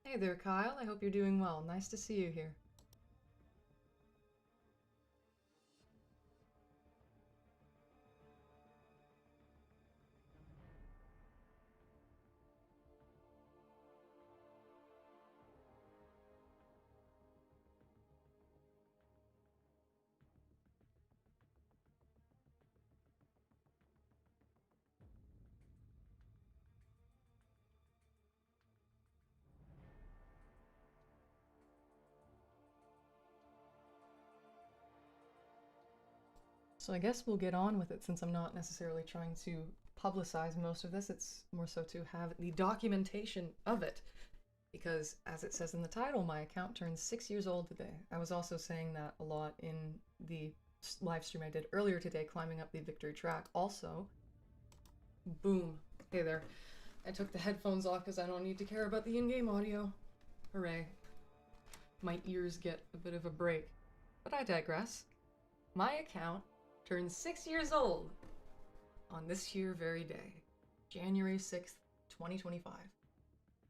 Hey there, Kyle. I hope you're doing well. Nice to see you here. So I guess we'll get on with it since I'm not necessarily trying to publicize most of this. It's more so to have the documentation of it. Because, as it says in the title, my account turns 6 years old today. I was also saying that a lot in the live stream I did earlier today, climbing up the victory track. Also, boom. Hey there. I took the headphones off because I don't need to care about the in-game audio. Hooray. My ears get a bit of a break. But I digress. My account turned 6 years old on this here very day, January 6th, 2025.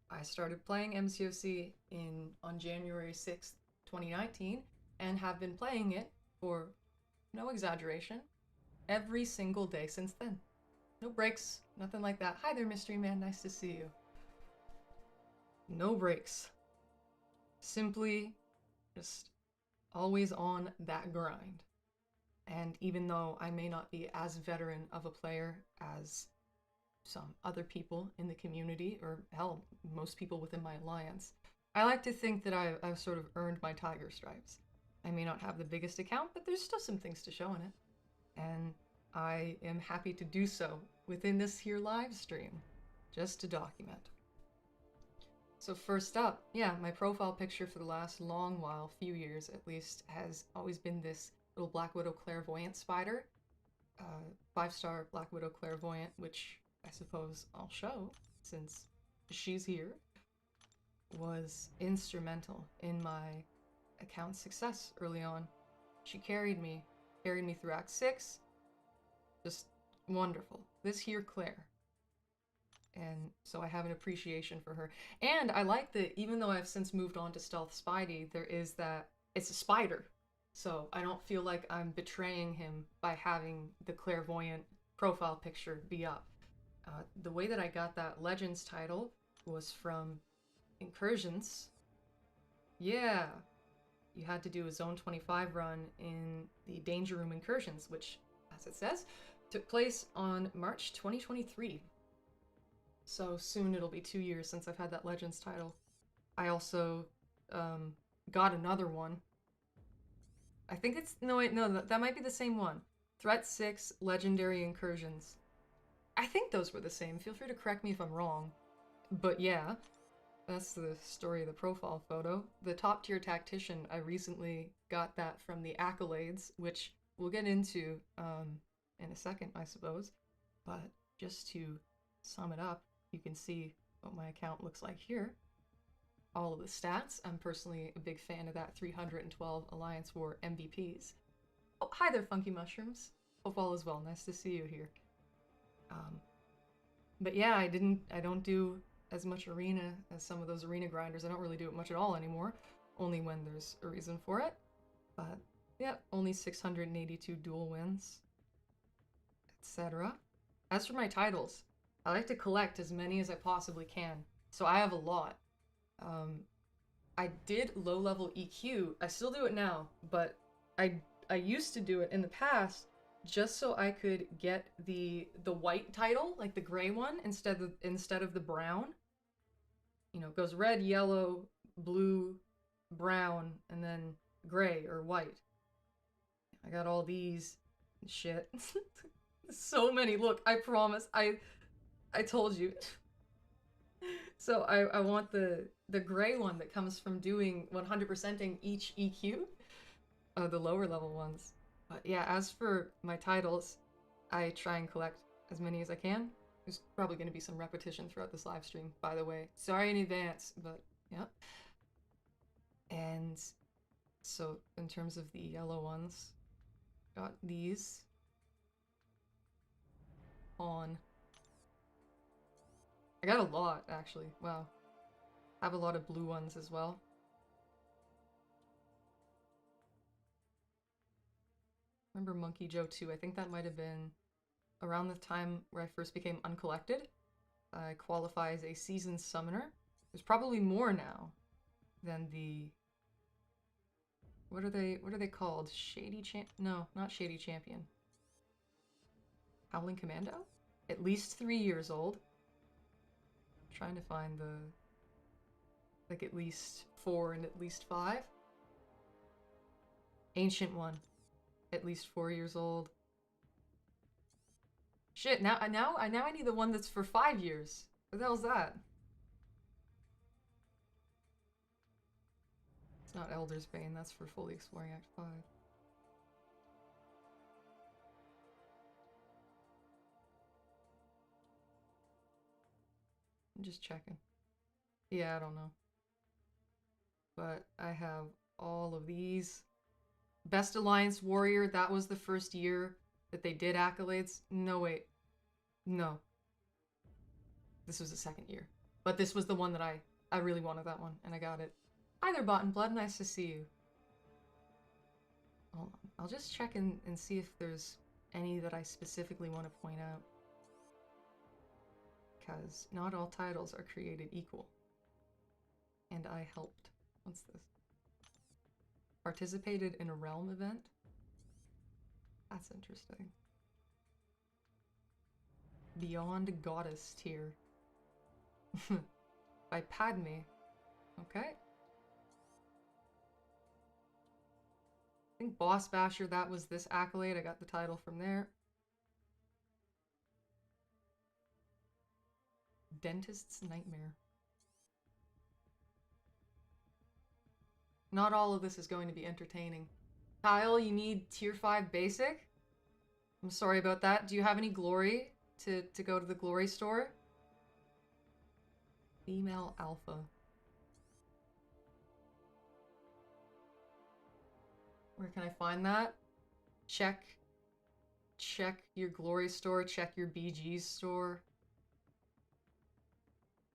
I started playing MCOC on January 6th, 2019, and have been playing it for, no exaggeration, every single day since then. No breaks, nothing like that. Hi there, Mystery Man, nice to see you. No breaks. Simply just always on that grind. And even though I may not be as veteran of a player as some other people in the community, or hell, most people within my alliance, I like to think that I've sort of earned my tiger stripes. I may not have the biggest account, but there's still some things to show in it. And I am happy to do so within this here live stream, just to document. So first up, yeah, my profile picture for the last long while, few years at least, has always been this little Black Widow Clairvoyant spider. 5-star Black Widow Clairvoyant, which I suppose I'll show since she's here, was instrumental in my account success early on. She carried me through Act 6. Just wonderful. This here Claire. And so I have an appreciation for her. And I like that even though I've since moved on to Stealth Spidey, there is that, it's a spider. So I don't feel like I'm betraying him by having the clairvoyant profile picture be up. The way that I got that Legends title was from Incursions. Yeah, you had to do a Zone 25 run in the Danger Room Incursions, which, as it says, took place on March 2023. So soon it'll be 2 years since I've had that Legends title. I also got another one. I think it's, no wait, no, that might be the same one. Threat 6 Legendary Incursions. I think those were the same. Feel free to correct me if I'm wrong. But yeah, that's the story of the profile photo. The top tier tactician, I recently got that from the accolades, which we'll get into in a second, I suppose. But just to sum it up, you can see what my account looks like here. All of the stats. I'm personally a big fan of that 312 Alliance War MVPs. Oh, hi there, Funky Mushrooms. Hope all is well. Nice to see you here. But yeah, I don't do as much arena as some of those arena grinders. I don't really do it much at all anymore, only when there's a reason for it. But yeah, only 682 duel wins, etc. As for my titles, I like to collect as many as I possibly can, so I have a lot. I did low-level EQ. I still do it now, but I used to do it in the past just so I could get the white title, like the gray one, instead of the brown. You know, it goes red, yellow, blue, brown, and then gray or white. I got all these shit. So many. Look, I promise. I told you. So I want the gray one that comes from doing 100%ing each EQ, the lower level ones. But yeah, as for my titles, I try and collect as many as I can. There's probably going to be some repetition throughout this live stream, by the way. Sorry in advance, but yeah. And so in terms of the yellow ones, got these on. I got a lot, actually. Wow. Have a lot of blue ones as well. Remember Monkey Joe 2? I think that might have been around the time where I first became uncollected. I qualify as a seasoned summoner. There's probably more now than the... What are they called? Shady No, not Shady Champion. Howling Commando? At least 3 years old. I'm trying to find the... like at least 4 and at least 5. Ancient One. At least 4 years old. Shit, now I need the one that's for 5 years. What the hell's that? It's not Elder's Bane, that's for fully exploring Act 5. I'm just checking. Yeah, I don't know. But I have all of these. Best Alliance Warrior, that was the first year that they did accolades. No, wait. No. This was the second year. But this was the one that I really wanted that one, and I got it. Hi there, Bot and Blood. Nice to see you. Hold on. I'll just check and see if there's any that I specifically want to point out. Because not all titles are created equal. And I helped. What's this? Participated in a realm event? That's interesting. Beyond Goddess tier. By Padme. Okay. I think Boss Basher, that was this accolade. I got the title from there. Dentist's Nightmare. Not all of this is going to be entertaining. Kyle, you need tier 5 basic? I'm sorry about that. Do you have any glory to go to the glory store? Female alpha. Where can I find that? Check your glory store, check your BG's store.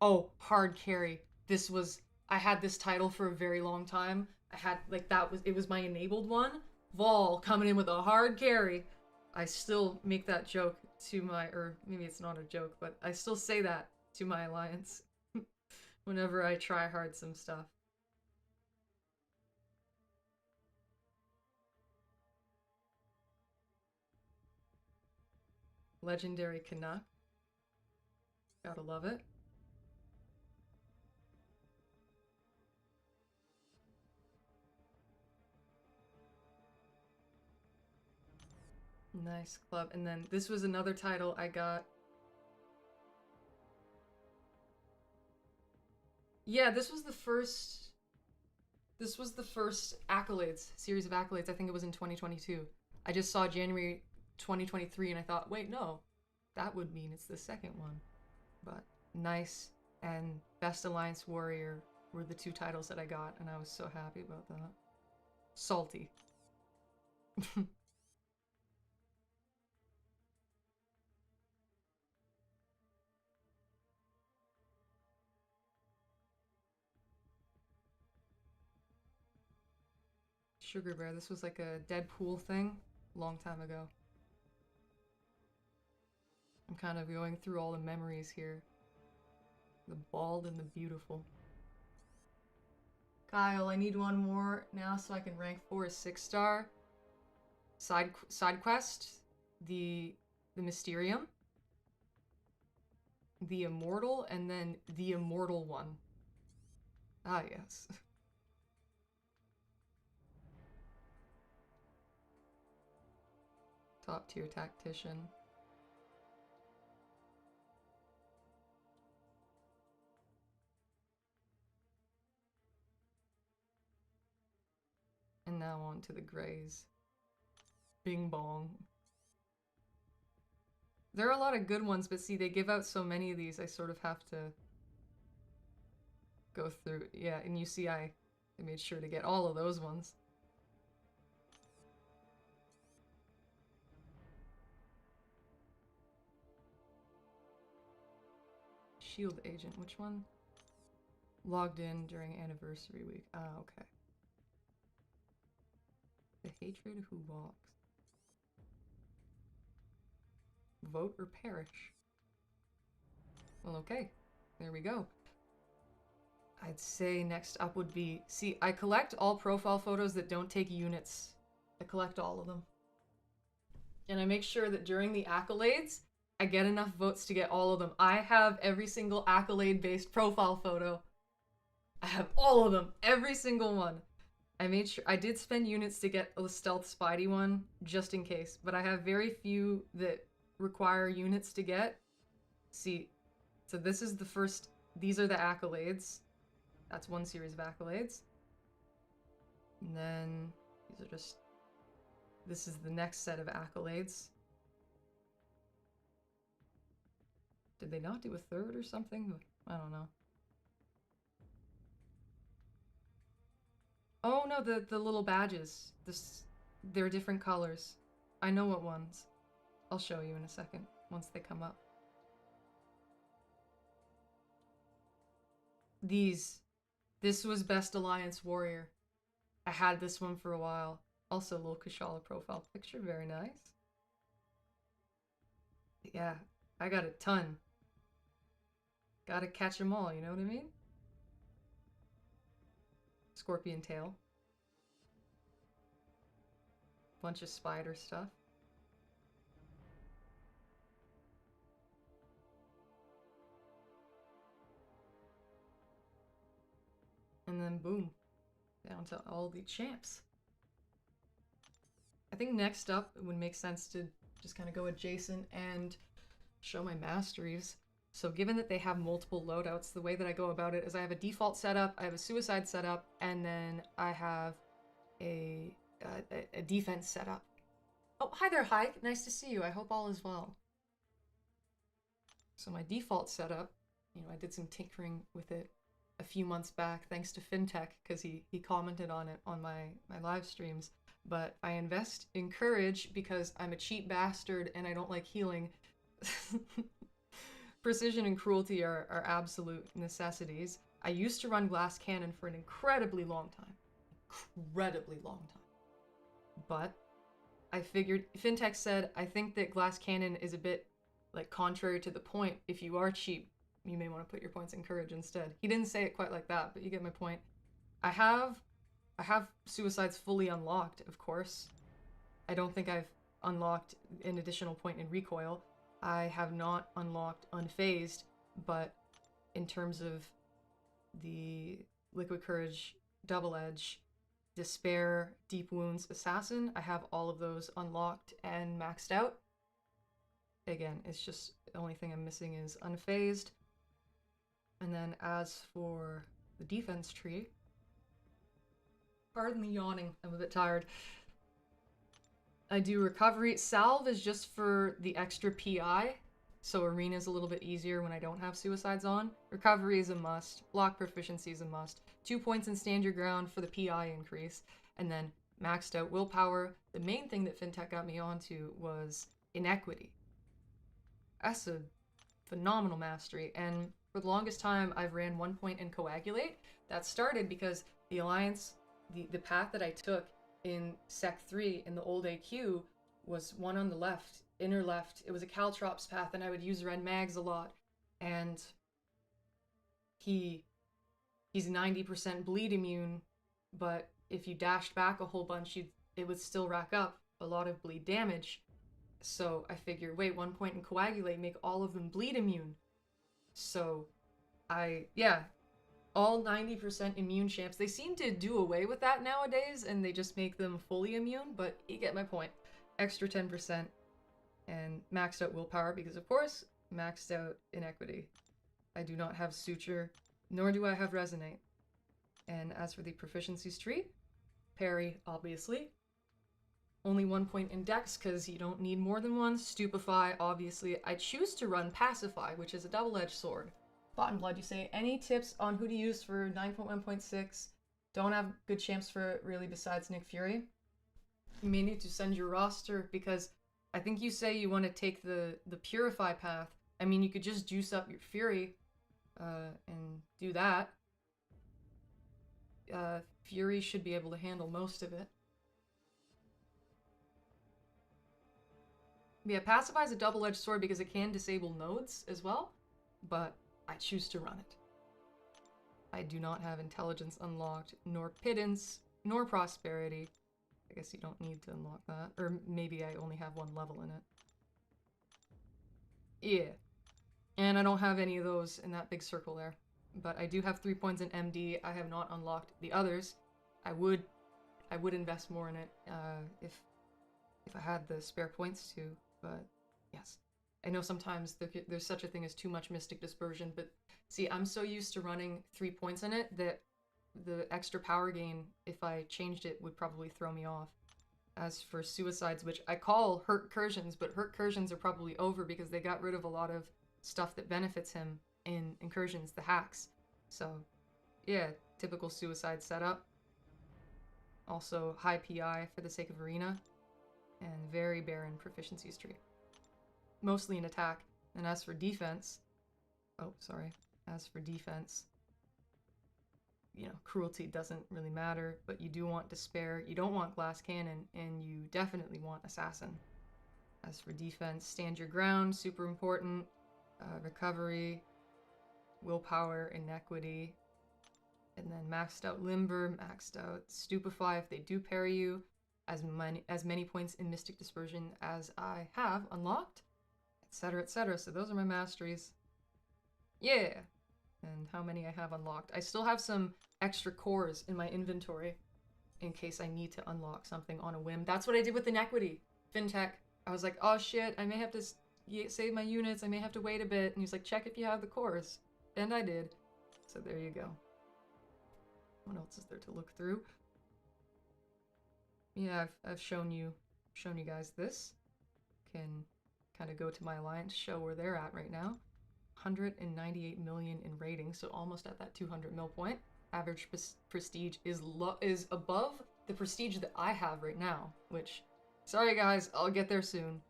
Oh, hard carry. I had this title for a very long time. I had, like, it was my enabled one. Vol coming in with a hard carry. I still make that joke to my, or maybe it's not a joke, but I still say that to my alliance whenever I try hard some stuff. Legendary Canuck. Gotta love it. Nice club. And then this was another title I got. Yeah, this was the first accolades, series of accolades. I think it was in 2022. I just saw January 2023 and I thought, wait, no. That would mean it's the second one. But nice and Best Alliance Warrior were the 2 titles that I got, and I was so happy about that. Salty. Sugar Bear, this was like a Deadpool thing a long time ago. I'm kind of going through all the memories here. The bald and the beautiful. Kyle, I need one more now so I can rank 4 as 6-star. Side quest, the Mysterium, the Immortal, and then the Immortal one. Ah, yes. Top tier tactician. And now on to the Greys. Bing bong. There are a lot of good ones, but see, they give out so many of these, I sort of have to go through. Yeah, and you see I made sure to get all of those ones. Shield Agent, which one? Logged in during anniversary week. Ah, okay. The hatred who walks. Vote or perish. Well, okay. There we go. I'd say next up would be... See, I collect all profile photos that don't take units. I collect all of them. And I make sure that during the accolades, I get enough votes to get all of them. I have every single accolade-based profile photo. I have all of them. Every single one. I made sure... I did spend units to get a stealth Spidey one, just in case. But I have very few that require units to get. See, so this is the first... These are the accolades. That's one series of accolades. And then these are just... This is the next set of accolades. Did they not do a third or something? I don't know. Oh no, the little badges. They're different colors. I know what ones. I'll show you in a second, once they come up. This was Best Alliance Warrior. I had this one for a while. Also, little Kushala profile picture, very nice. Yeah, I got a ton. Gotta catch them all, you know what I mean? Scorpion tail. Bunch of spider stuff. And then boom, down to all the champs. I think next up it would make sense to just kind of go adjacent and show my masteries. So given that they have multiple loadouts, the way that I go about it is I have a default setup, I have a suicide setup, and then I have a defense setup. Oh, hi there, Hike. Nice to see you. I hope all is well. So my default setup, you know, I did some tinkering with it a few months back, thanks to FinTech, because he commented on it on my live streams. But I invest in courage because I'm a cheap bastard and I don't like healing. Precision and cruelty are absolute necessities. I used to run glass cannon for an incredibly long time. Incredibly long time. But I figured, FinTech said, I think that glass cannon is a bit, like, contrary to the point. If you are cheap, you may want to put your points in courage instead. He didn't say it quite like that, but you get my point. I have suicides fully unlocked, of course. I don't think I've unlocked an additional point in recoil. I have not unlocked unfazed, but in terms of the liquid courage, double edge, despair, deep wounds, assassin, I have all of those unlocked and maxed out. Again, it's just the only thing I'm missing is unfazed. And then as for the defense tree, pardon the yawning, I'm a bit tired. I do recovery. Salve is just for the extra PI, so arena is a little bit easier when I don't have suicides on. Recovery is a must. Block proficiency is a must. 2 points in stand your ground for the PI increase. And then maxed out willpower. The main thing that FinTech got me onto was inequity. That's a phenomenal mastery, and for the longest time I've ran 1 point in coagulate. That started because the Alliance, the path that I took in Sec 3 in the old AQ was one on the left, inner left. It was a Caltrops path, and I would use red mags a lot. And he's 90% bleed immune, but if you dashed back a whole bunch, it would still rack up a lot of bleed damage. So I figured, wait, 1 point in coagulate, make all of them bleed immune. So all 90% immune champs, they seem to do away with that nowadays, and they just make them fully immune, but you get my point. Extra 10%, and maxed out willpower, because of course, maxed out inequity. I do not have suture, nor do I have resonate. And as for the proficiencies tree, parry, obviously. Only 1 point in dex, because you don't need more than one. Stupefy, obviously. I choose to run pacify, which is a double-edged sword. Bottom Blood, you say, any tips on who to use for 9.1.6? Don't have good champs for it, really, besides Nick Fury. You may need to send your roster, because I think you say you want to take the Purify path. I mean, you could just juice up your Fury, and do that. Fury should be able to handle most of it. Yeah, Pacify is a double-edged sword because it can disable nodes as well, but I choose to run it. I do not have Intelligence unlocked, nor Pittance, nor Prosperity. I guess you don't need to unlock that. Or maybe I only have one level in it. Yeah. And I don't have any of those in that big circle there. But I do have 3 points in MD. I have not unlocked the others. I would invest more in it if I had the spare points to, but yes. I know sometimes there's such a thing as too much Mystic Dispersion, but see, I'm so used to running 3 points in it that the extra power gain, if I changed it, would probably throw me off. As for Suicides, which I call Hurt Incursions, but Hurt Incursions are probably over because they got rid of a lot of stuff that benefits him in Incursions, the hacks. So, yeah, typical Suicide setup. Also, high PI for the sake of Arena, and very barren proficiencies tree. Mostly in attack. And as for defense, you know, cruelty doesn't really matter, but you do want despair, you don't want glass cannon, and you definitely want assassin. As for defense, stand your ground, super important. Recovery, willpower, inequity, and then maxed out limber, maxed out stupefy if they do parry you, as many points in Mystic Dispersion as I have unlocked, etc, etc. So those are my masteries. Yeah. And how many I have unlocked. I still have some extra cores in my inventory in case I need to unlock something on a whim. That's what I did with Inequity. FinTech. I was like, oh shit, I may have to save my units, I may have to wait a bit. And he's like, check if you have the cores. And I did. So there you go. What else is there to look through? Yeah, I've shown you guys this. Can kind of go to my alliance, show where they're at right now. 198 million in rating, so almost at that 200 mil point. Average prestige is above the prestige that I have right now, which, sorry guys, I'll get there soon.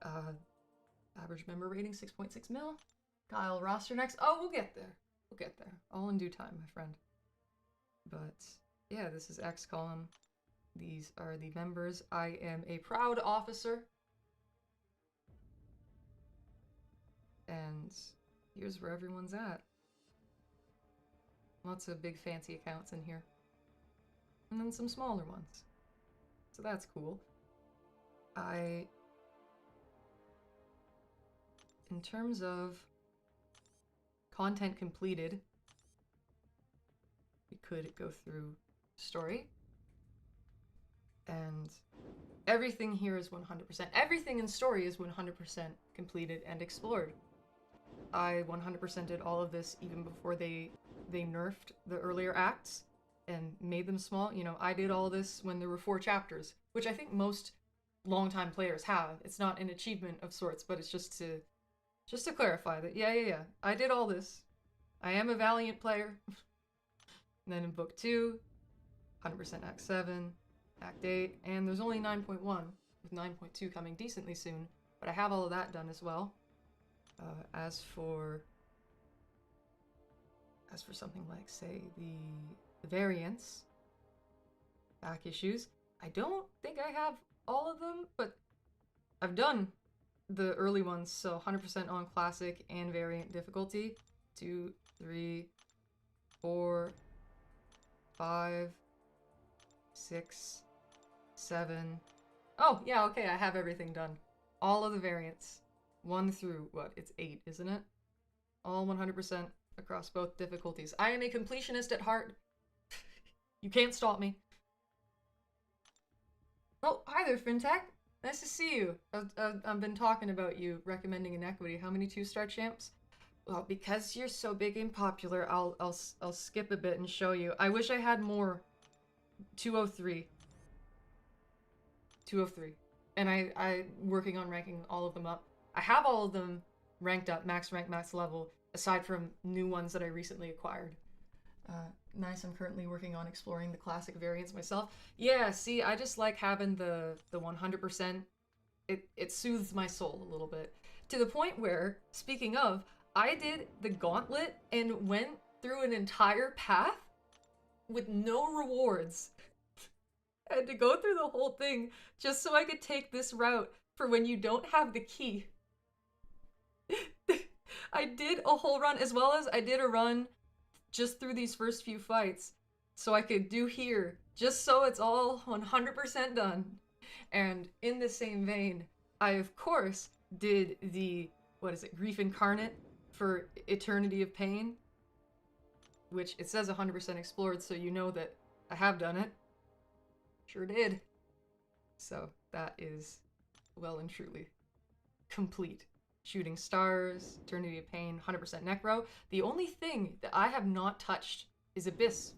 Average member rating 6.6 mil. Kyle roster next. Oh, we'll get there. We'll get there. All in due time, my friend. But yeah, this is X column. These are the members. I am a proud officer. And here's where everyone's at. Lots of big fancy accounts in here. And then some smaller ones. So that's cool. In terms of content completed, we could go through story. And everything here is 100%. Everything in story is 100% completed and explored. I 100% did all of this even before they nerfed the earlier acts and made them small. You know, I did all this when there were 4 chapters, which I think most longtime players have. It's not an achievement of sorts, but it's just to clarify that, yeah, I did all this. I am a valiant player. And then in book 2, 100% Act 7, Act 8, and there's only 9.1, with 9.2 coming decently soon, but I have all of that done as well. As for something like, say, the variants, back issues, I don't think I have all of them, but I've done the early ones, so 100% on classic and variant difficulty. 2, 3, 4, 5, 6, 7. Oh, yeah, okay, I have everything done. All of the variants. 1 through, what, it's 8, isn't it? All 100% across both difficulties. I am a completionist at heart. You can't stop me. Oh, hi there, FinTech. Nice to see you. I've been talking about you, recommending Inequity. How many 2-star champs? Well, because you're so big and popular, I'll skip a bit and show you. I wish I had more. 203. 203. And I working on ranking all of them up. I have all of them ranked up, max rank, max level, aside from new ones that I recently acquired. Nice, I'm currently working on exploring the classic variants myself. Yeah, see, I just like having the 100%. It soothes my soul a little bit. To the point where, speaking of, I did the gauntlet and went through an entire path with no rewards. I had to go through the whole thing just so I could take this route for when you don't have the key. I did a whole run, as well as I did a run just through these first few fights, so I could do here, just so it's all 100% done. And in the same vein, I of course did the, what is it, Grief Incarnate for Eternity of Pain, which it says 100% explored, so you know that I have done it. Sure did. So that is well and truly complete. Shooting Stars, Eternity of Pain, 100% Necro. The only thing that I have not touched is Abyss.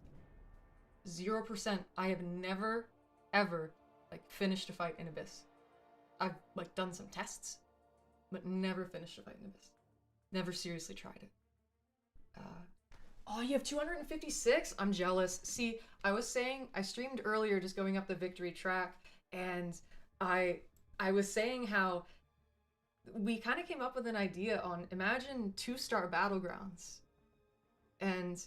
0%. I have never, ever, like, finished a fight in Abyss. I've, like, done some tests, but never finished a fight in Abyss. Never seriously tried it. Oh, you have 256? I'm jealous. See, I was saying, I streamed earlier just going up the victory track, and I was saying how we kind of came up with an idea on, imagine 2-star battlegrounds. And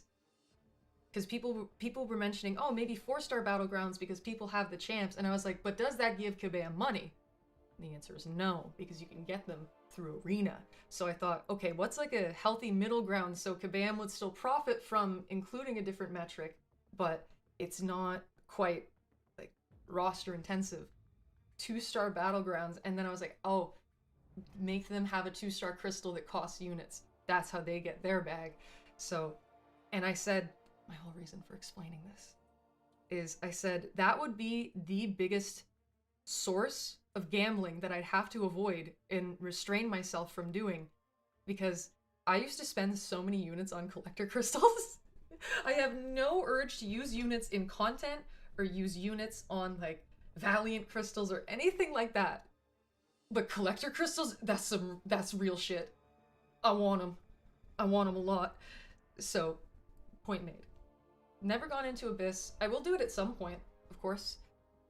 because people were mentioning, oh, maybe 4-star battlegrounds because people have the champs. And I was like, but does that give Kabam money? And the answer is no, because you can get them through Arena. So I thought, okay, what's like a healthy middle ground so Kabam would still profit from including a different metric, but it's not quite like roster intensive. 2-star battlegrounds. And then I was like, oh, make them have a 2-star crystal that costs units. That's how they get their bag. So, and I said, my whole reason for explaining this is I said that would be the biggest source of gambling that I'd have to avoid and restrain myself from doing, because I used to spend so many units on collector crystals. I have no urge to use units in content or use units on like Valiant crystals or anything like that. But collector crystals, that's real shit. I want them. I want them a lot. So, point made. Never gone into Abyss. I will do it at some point, of course.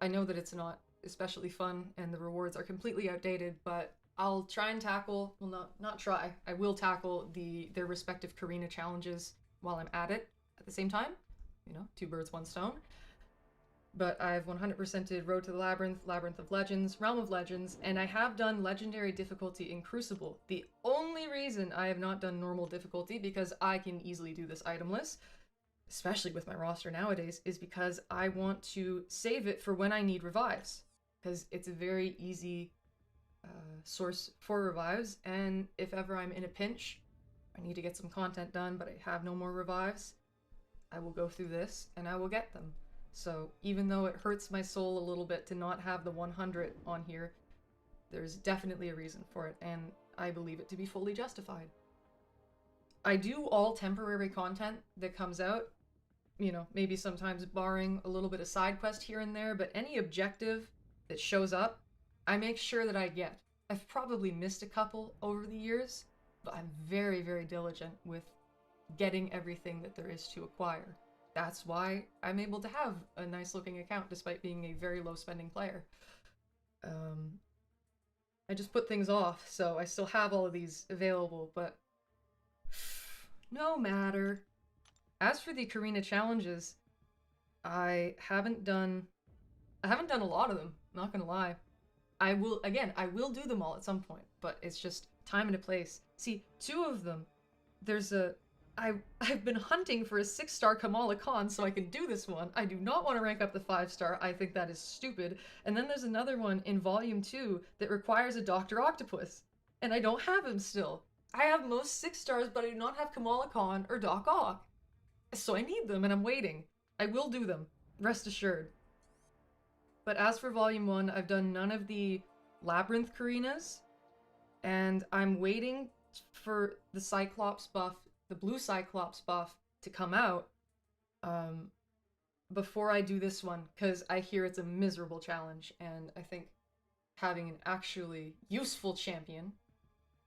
I know that it's not especially fun and the rewards are completely outdated, but I'll try and tackle, well, not try, I will tackle their respective Karina challenges while I'm at it at the same time. You know, 2 birds, 1 stone. But I've 100%ed Road to the Labyrinth, Labyrinth of Legends, Realm of Legends, and I have done Legendary difficulty in Crucible. The only reason I have not done normal difficulty, because I can easily do this itemless, especially with my roster nowadays, is because I want to save it for when I need revives. Because it's a very easy source for revives, and if ever I'm in a pinch, I need to get some content done, but I have no more revives, I will go through this, and I will get them. So even though it hurts my soul a little bit to not have the 100 on here, there's definitely a reason for it, and I believe it to be fully justified. I do all temporary content that comes out, you know, maybe sometimes barring a little bit of side quest here and there, but any objective that shows up, I make sure that I get. I've probably missed a couple over the years, but I'm very, very diligent with getting everything that there is to acquire. That's why I'm able to have a nice looking account despite being a very low spending player. I just put things off, so I still have all of these available, but no matter. As for the Karina challenges, I haven't done a lot of them, not gonna lie. I will do them all at some point, but it's just time and a place. See, 2 of them, I've been hunting for a 6-star Kamala Khan so I can do this one. I do not want to rank up the 5-star. I think that is stupid. And then there's another one in Volume 2 that requires a Dr. Octopus. And I don't have him still. I have most 6-stars, but I do not have Kamala Khan or Doc Ock. So I need them, and I'm waiting. I will do them. Rest assured. But as for Volume 1, I've done none of the Labyrinth Karinas. And I'm waiting for the Cyclops buff, the blue Cyclops buff, to come out before I do this one, because I hear it's a miserable challenge, and I think having an actually useful champion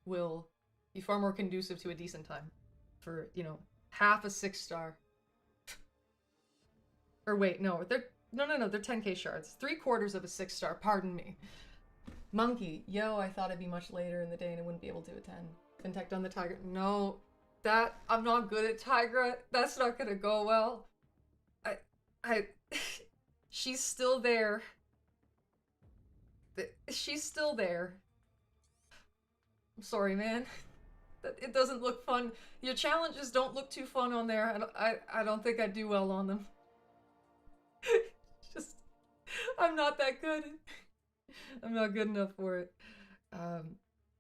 will be far more conducive to a decent time. For, you know, half a 6-star. Or wait, no, they're 10k shards. 3/4 of a 6-star, pardon me. Monkey, yo, I thought it'd be much later in the day and I wouldn't be able to attend. Fintech on the Tiger, no. I'm not good at Tigra. That's not gonna go well. I she's still there. She's still there. I'm sorry, man. It doesn't look fun. Your challenges don't look too fun on there. I don't think I'd do well on them. Just, I'm not that good. I'm not good enough for it.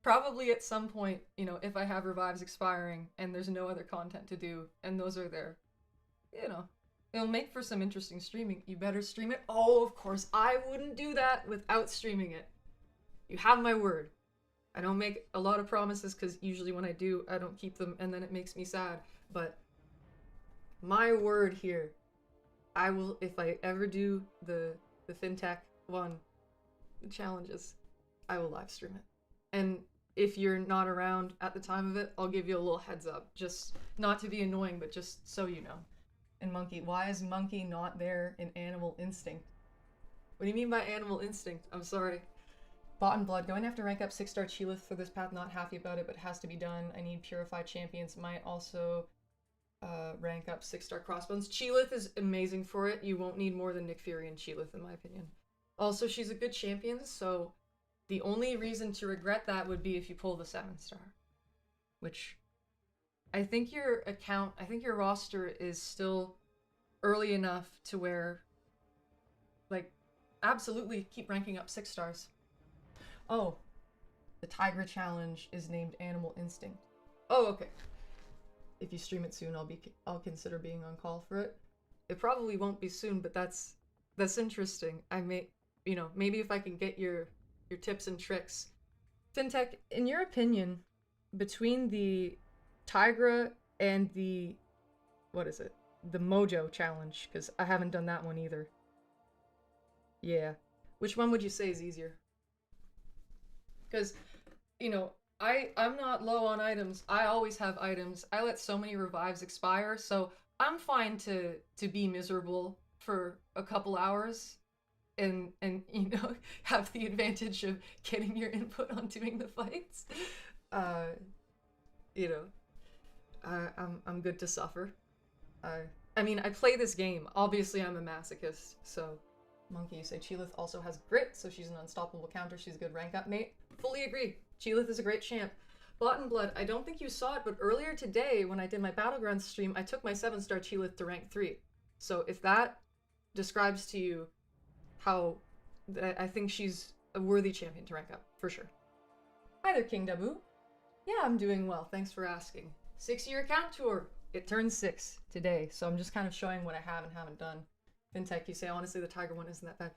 Probably at some point, you know, if I have revives expiring and there's no other content to do, and those are there, you know, it'll make for some interesting streaming. You better stream it. Oh, of course, I wouldn't do that without streaming it. You have my word. I don't make a lot of promises because usually when I do, I don't keep them and then it makes me sad. But my word here, I will, if I ever do the fintech one, the challenges, I will live stream it. And if you're not around at the time of it, I'll give you a little heads up. Just not to be annoying, but just so you know. And Monkey, why is Monkey not there in Animal Instinct? What do you mean by Animal Instinct? I'm sorry. Bot and Blood, going to have to rank up 6-star Cheelith for this path, not happy about it, but has to be done. I need Purified Champions, might also rank up 6-star Crossbones. Cheelith is amazing for it. You won't need more than Nick Fury and Cheelith, in my opinion. Also, she's a good champion, so the only reason to regret that would be if you pull the 7-star. Which, I think your account, I think your roster is still early enough to where, like, absolutely keep ranking up 6 stars. Oh, the Tigra challenge is named Animal Instinct. Oh, okay. If you stream it soon, I'll consider being on call for it. It probably won't be soon, but that's interesting. I may, you know, maybe if I can get your tips and tricks. Fintech, in your opinion, between the Tigra and the, what is it? The Mojo challenge, because I haven't done that one either. Yeah. Which one would you say is easier? Because, you know, I'm not low on items. I always have items. I let so many revives expire, so I'm fine to be miserable for a couple hours and you know, have the advantage of getting your input on doing the fights. You know, I'm good to suffer. I mean, I play this game. Obviously, I'm a masochist, so... Monkey, you say Cheelith also has grit, so she's an unstoppable counter. She's a good rank up mate. Fully agree. Cheelith is a great champ. Bot and Blood, I don't think you saw it, but earlier today, when I did my Battlegrounds stream, I took my 7-star Cheelith to rank 3. So if that describes to you how I think she's a worthy champion to rank up, for sure. Hi there, King Dabu. Yeah, I'm doing well. Thanks for asking. 6-year account tour. It turns 6 today, so I'm just kind of showing what I have and haven't done. Fintech, you say, honestly, the Tiger one isn't that bad.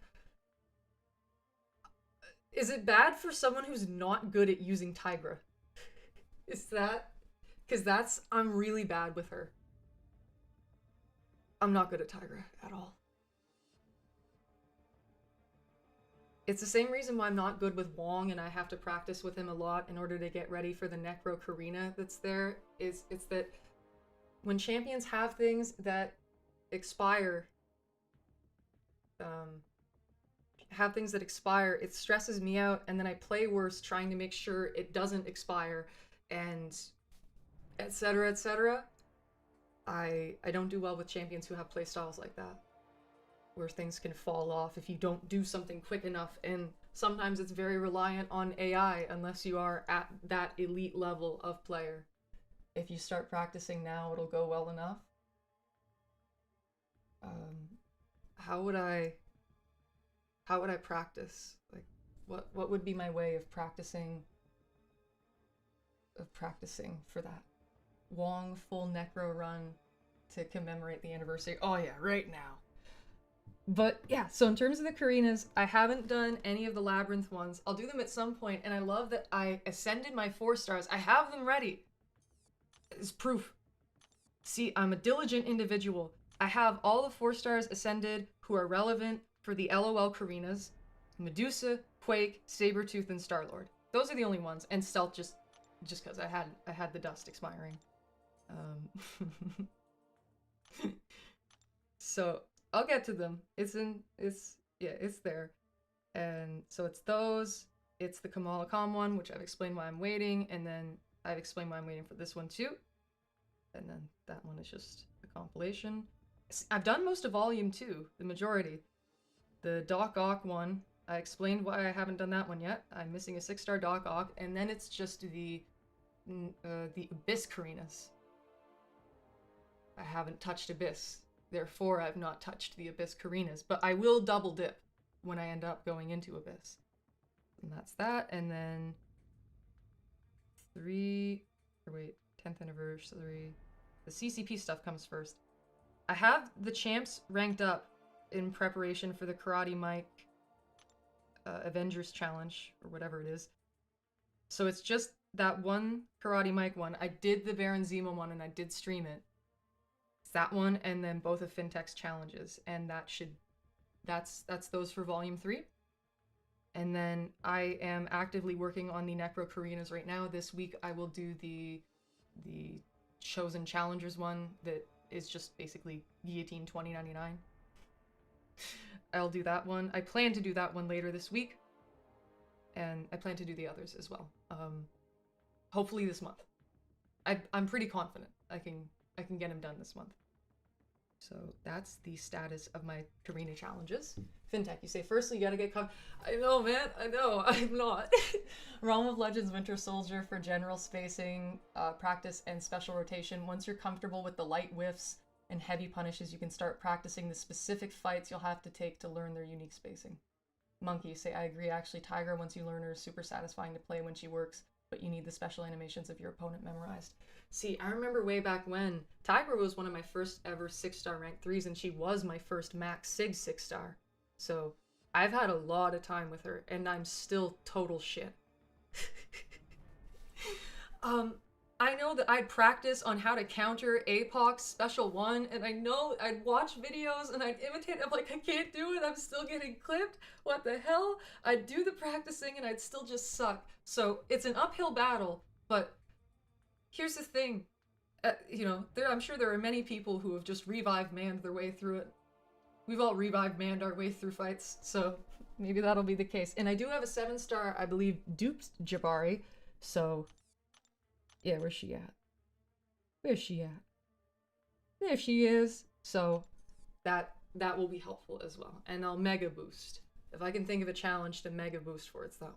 Is it bad for someone who's not good at using Tigra? Is that... Because I'm really bad with her. I'm not good at Tigra at all. It's the same reason why I'm not good with Wong and I have to practice with him a lot in order to get ready for the Necro Karina that's there. It's that when champions have things that expire... it stresses me out, and then I play worse trying to make sure it doesn't expire, and etc, etc. I don't do well with champions who have playstyles like that, where things can fall off if you don't do something quick enough, and sometimes it's very reliant on AI unless you are at that elite level of player. If you start practicing now, it'll go well enough. How would I practice? Like, what would be my way of practicing for that? Wong full Necro run to commemorate the anniversary. Oh yeah, right now. But yeah, so in terms of the Karinas, I haven't done any of the Labyrinth ones. I'll do them at some point, and I love that I ascended my 4 stars. I have them ready. It's proof. See, I'm a diligent individual. I have all the 4 stars ascended who are relevant for the LOL Karinas. Medusa, Quake, Sabretooth, and Star-Lord. Those are the only ones. And Stealth just because I had the dust expiring. So I'll get to them. It's there. And so it's those. It's the Kamala Khan one, which I've explained why I'm waiting, and then I've explained why I'm waiting for this one too. And then that one is just a compilation. I've done most of Volume 2, the majority. The Doc Ock one, I explained why I haven't done that one yet. I'm missing a 6-star Doc Ock, and then it's just the Abyss Karinas. I haven't touched Abyss, therefore I've not touched the Abyss Karinas, but I will double dip when I end up going into Abyss. And that's that, and then 10th anniversary. The CCP stuff comes first. I have the champs ranked up in preparation for the Karate Mike Avengers Challenge, or whatever it is. So it's just that one Karate Mike one. I did the Baron Zemo one and I did stream it. It's that one and then both of Fintech's challenges. And that's those for Volume 3. And then I am actively working on the Necro Karinas right now. This week I will do the Chosen Challengers one that is just basically Guillotine 2099. I'll do that one. I plan to do that one later this week. And I plan to do the others as well. Hopefully this month. I'm pretty confident I can get them done this month. So that's the status of my Karina challenges. Fintech, you say, firstly, you gotta get covered. I know, man. I know. I'm not. Realm of Legends Winter Soldier for general spacing, practice, and special rotation. Once you're comfortable with the light whiffs and heavy punishes, you can start practicing the specific fights you'll have to take to learn their unique spacing. Monkey, you say, I agree. Actually, Tiger, once you learn her, is super satisfying to play when she works, but you need the special animations of your opponent memorized. See, I remember way back when Tiger was one of my first ever 6-star ranked 3s, and she was my first max Sig 6-star. So I've had a lot of time with her, and I'm still total shit. I know that I'd practice on how to counter APOC's special one, and I know I'd watch videos and I'd imitate. I'm like, I can't do it. I'm still getting clipped. What the hell? I'd do the practicing and I'd still just suck. So it's an uphill battle, but here's the thing. I'm sure there are many people who have just revived manned their way through it. We've all revived manned our way through fights, so maybe that'll be the case. And I do have a 7-star, I believe, duped Jabari, so yeah, where's she at? Where's she at? There she is. So that will be helpful as well. And I'll mega boost. If I can think of a challenge to mega boost for, it's that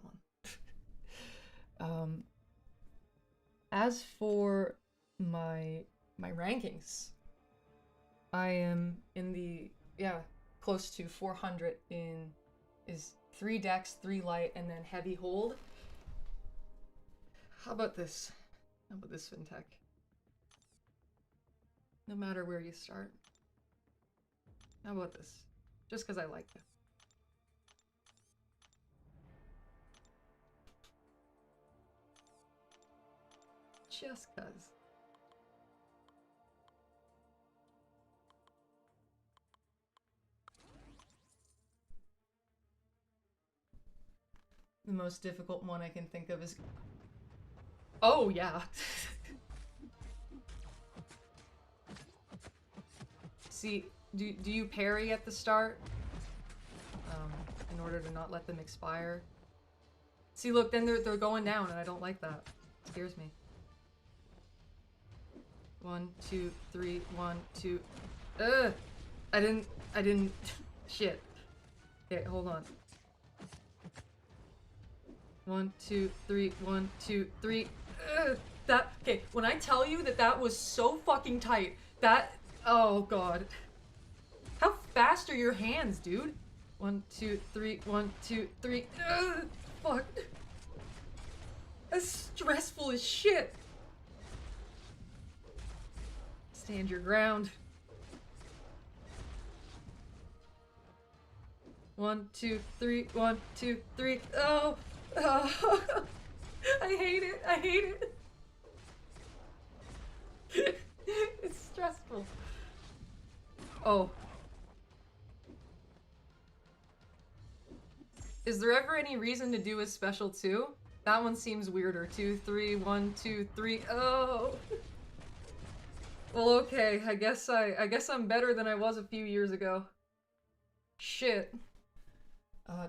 one. As for my rankings, I am in the close to 400 in is 3 dex, 3 light, and then heavy hold. How about this? How about this, Fintech? No matter where you start. How about this? Just because I like it. Just cause. The most difficult one I can think of is... Oh, yeah. See, do you parry at the start? In order to not let them expire? See, look, then they're going down, and I don't like that. It scares me. 1, 2, 3, 1, 2... Ugh! I didn't... Shit. Okay, hold on. 1, 2, 3, 1, 2, 3... okay, when I tell you that was so fucking tight, oh god. How fast are your hands, dude? 1, 2, 3, 1, 2, 3, fuck. That's stressful as shit. Stand your ground. 1, 2, 3, 1, 2, 3, oh! I hate it. I hate it. It's stressful. Oh. Is there ever any reason to do a special 2? That one seems weirder. 2, 3, 1, 2, 3. Oh. Well, okay. I guess I'm better than I was a few years ago. Shit.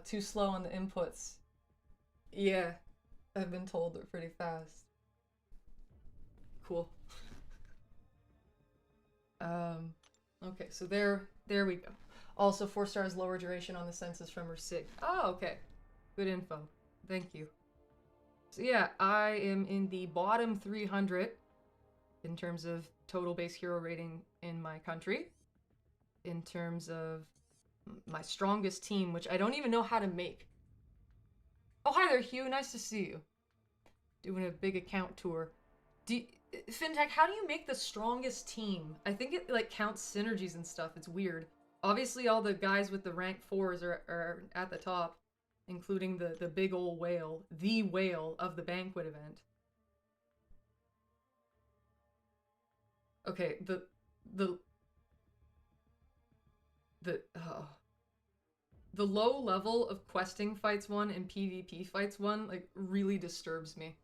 Too slow on the inputs. Yeah. I've been told they're pretty fast. Cool. Okay, so there we go. Also, 4 stars lower duration on the census from her sig. Oh, okay. Good info. Thank you. So yeah, I am in the bottom 300 in terms of total base hero rating in my country. In terms of my strongest team, which I don't even know how to make. Oh, hi there, Hugh. Nice to see you. Doing a big account tour. Fintech, how do you make the strongest team? I think it like counts synergies and stuff. It's weird. Obviously, all the guys with the rank 4s are at the top, including the big old whale, the whale of the banquet event. Okay, the the low level of questing fights 1 and PvP fights 1 like really disturbs me.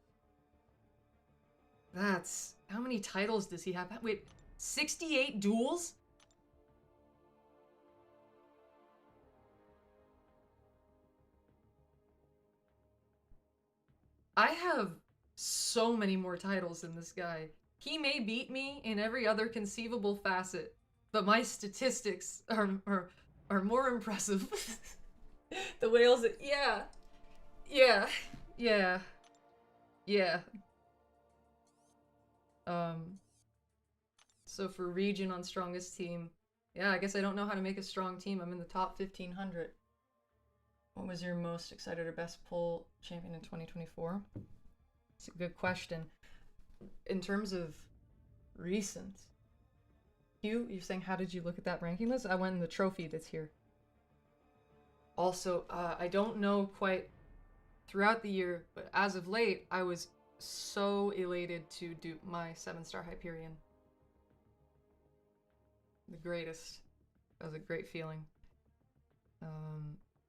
That's how many titles does he have? Wait, 68 duels? I have so many more titles than this guy. He may beat me in every other conceivable facet, but my statistics are more impressive. The whales, yeah, yeah, yeah, yeah. Um, so for region on strongest team, yeah, I guess I don't know how to make a strong team. I'm in the top 1500. What was your most excited or best pull champion in 2024? It's a good question. In terms of recent, Hugh, you're saying how did you look at that ranking list? I went in the trophy that's here. Also, I don't know quite throughout the year, but as of late, I was so elated to do my 7-star Hyperion. The greatest. That was a great feeling.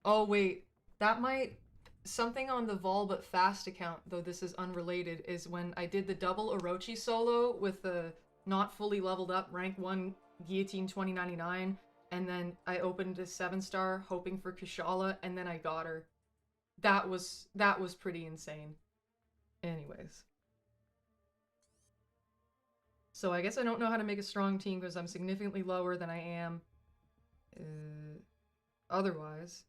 Oh wait, that might something on the Vol but Fast account, though this is unrelated, is when I did the double Orochi solo with the not fully leveled up rank 1 Guillotine 2099, and then I opened a 7-star hoping for Kushala, and then I got her. That was pretty insane. Anyways. So I guess I don't know how to make a strong team because I'm significantly lower than I am otherwise.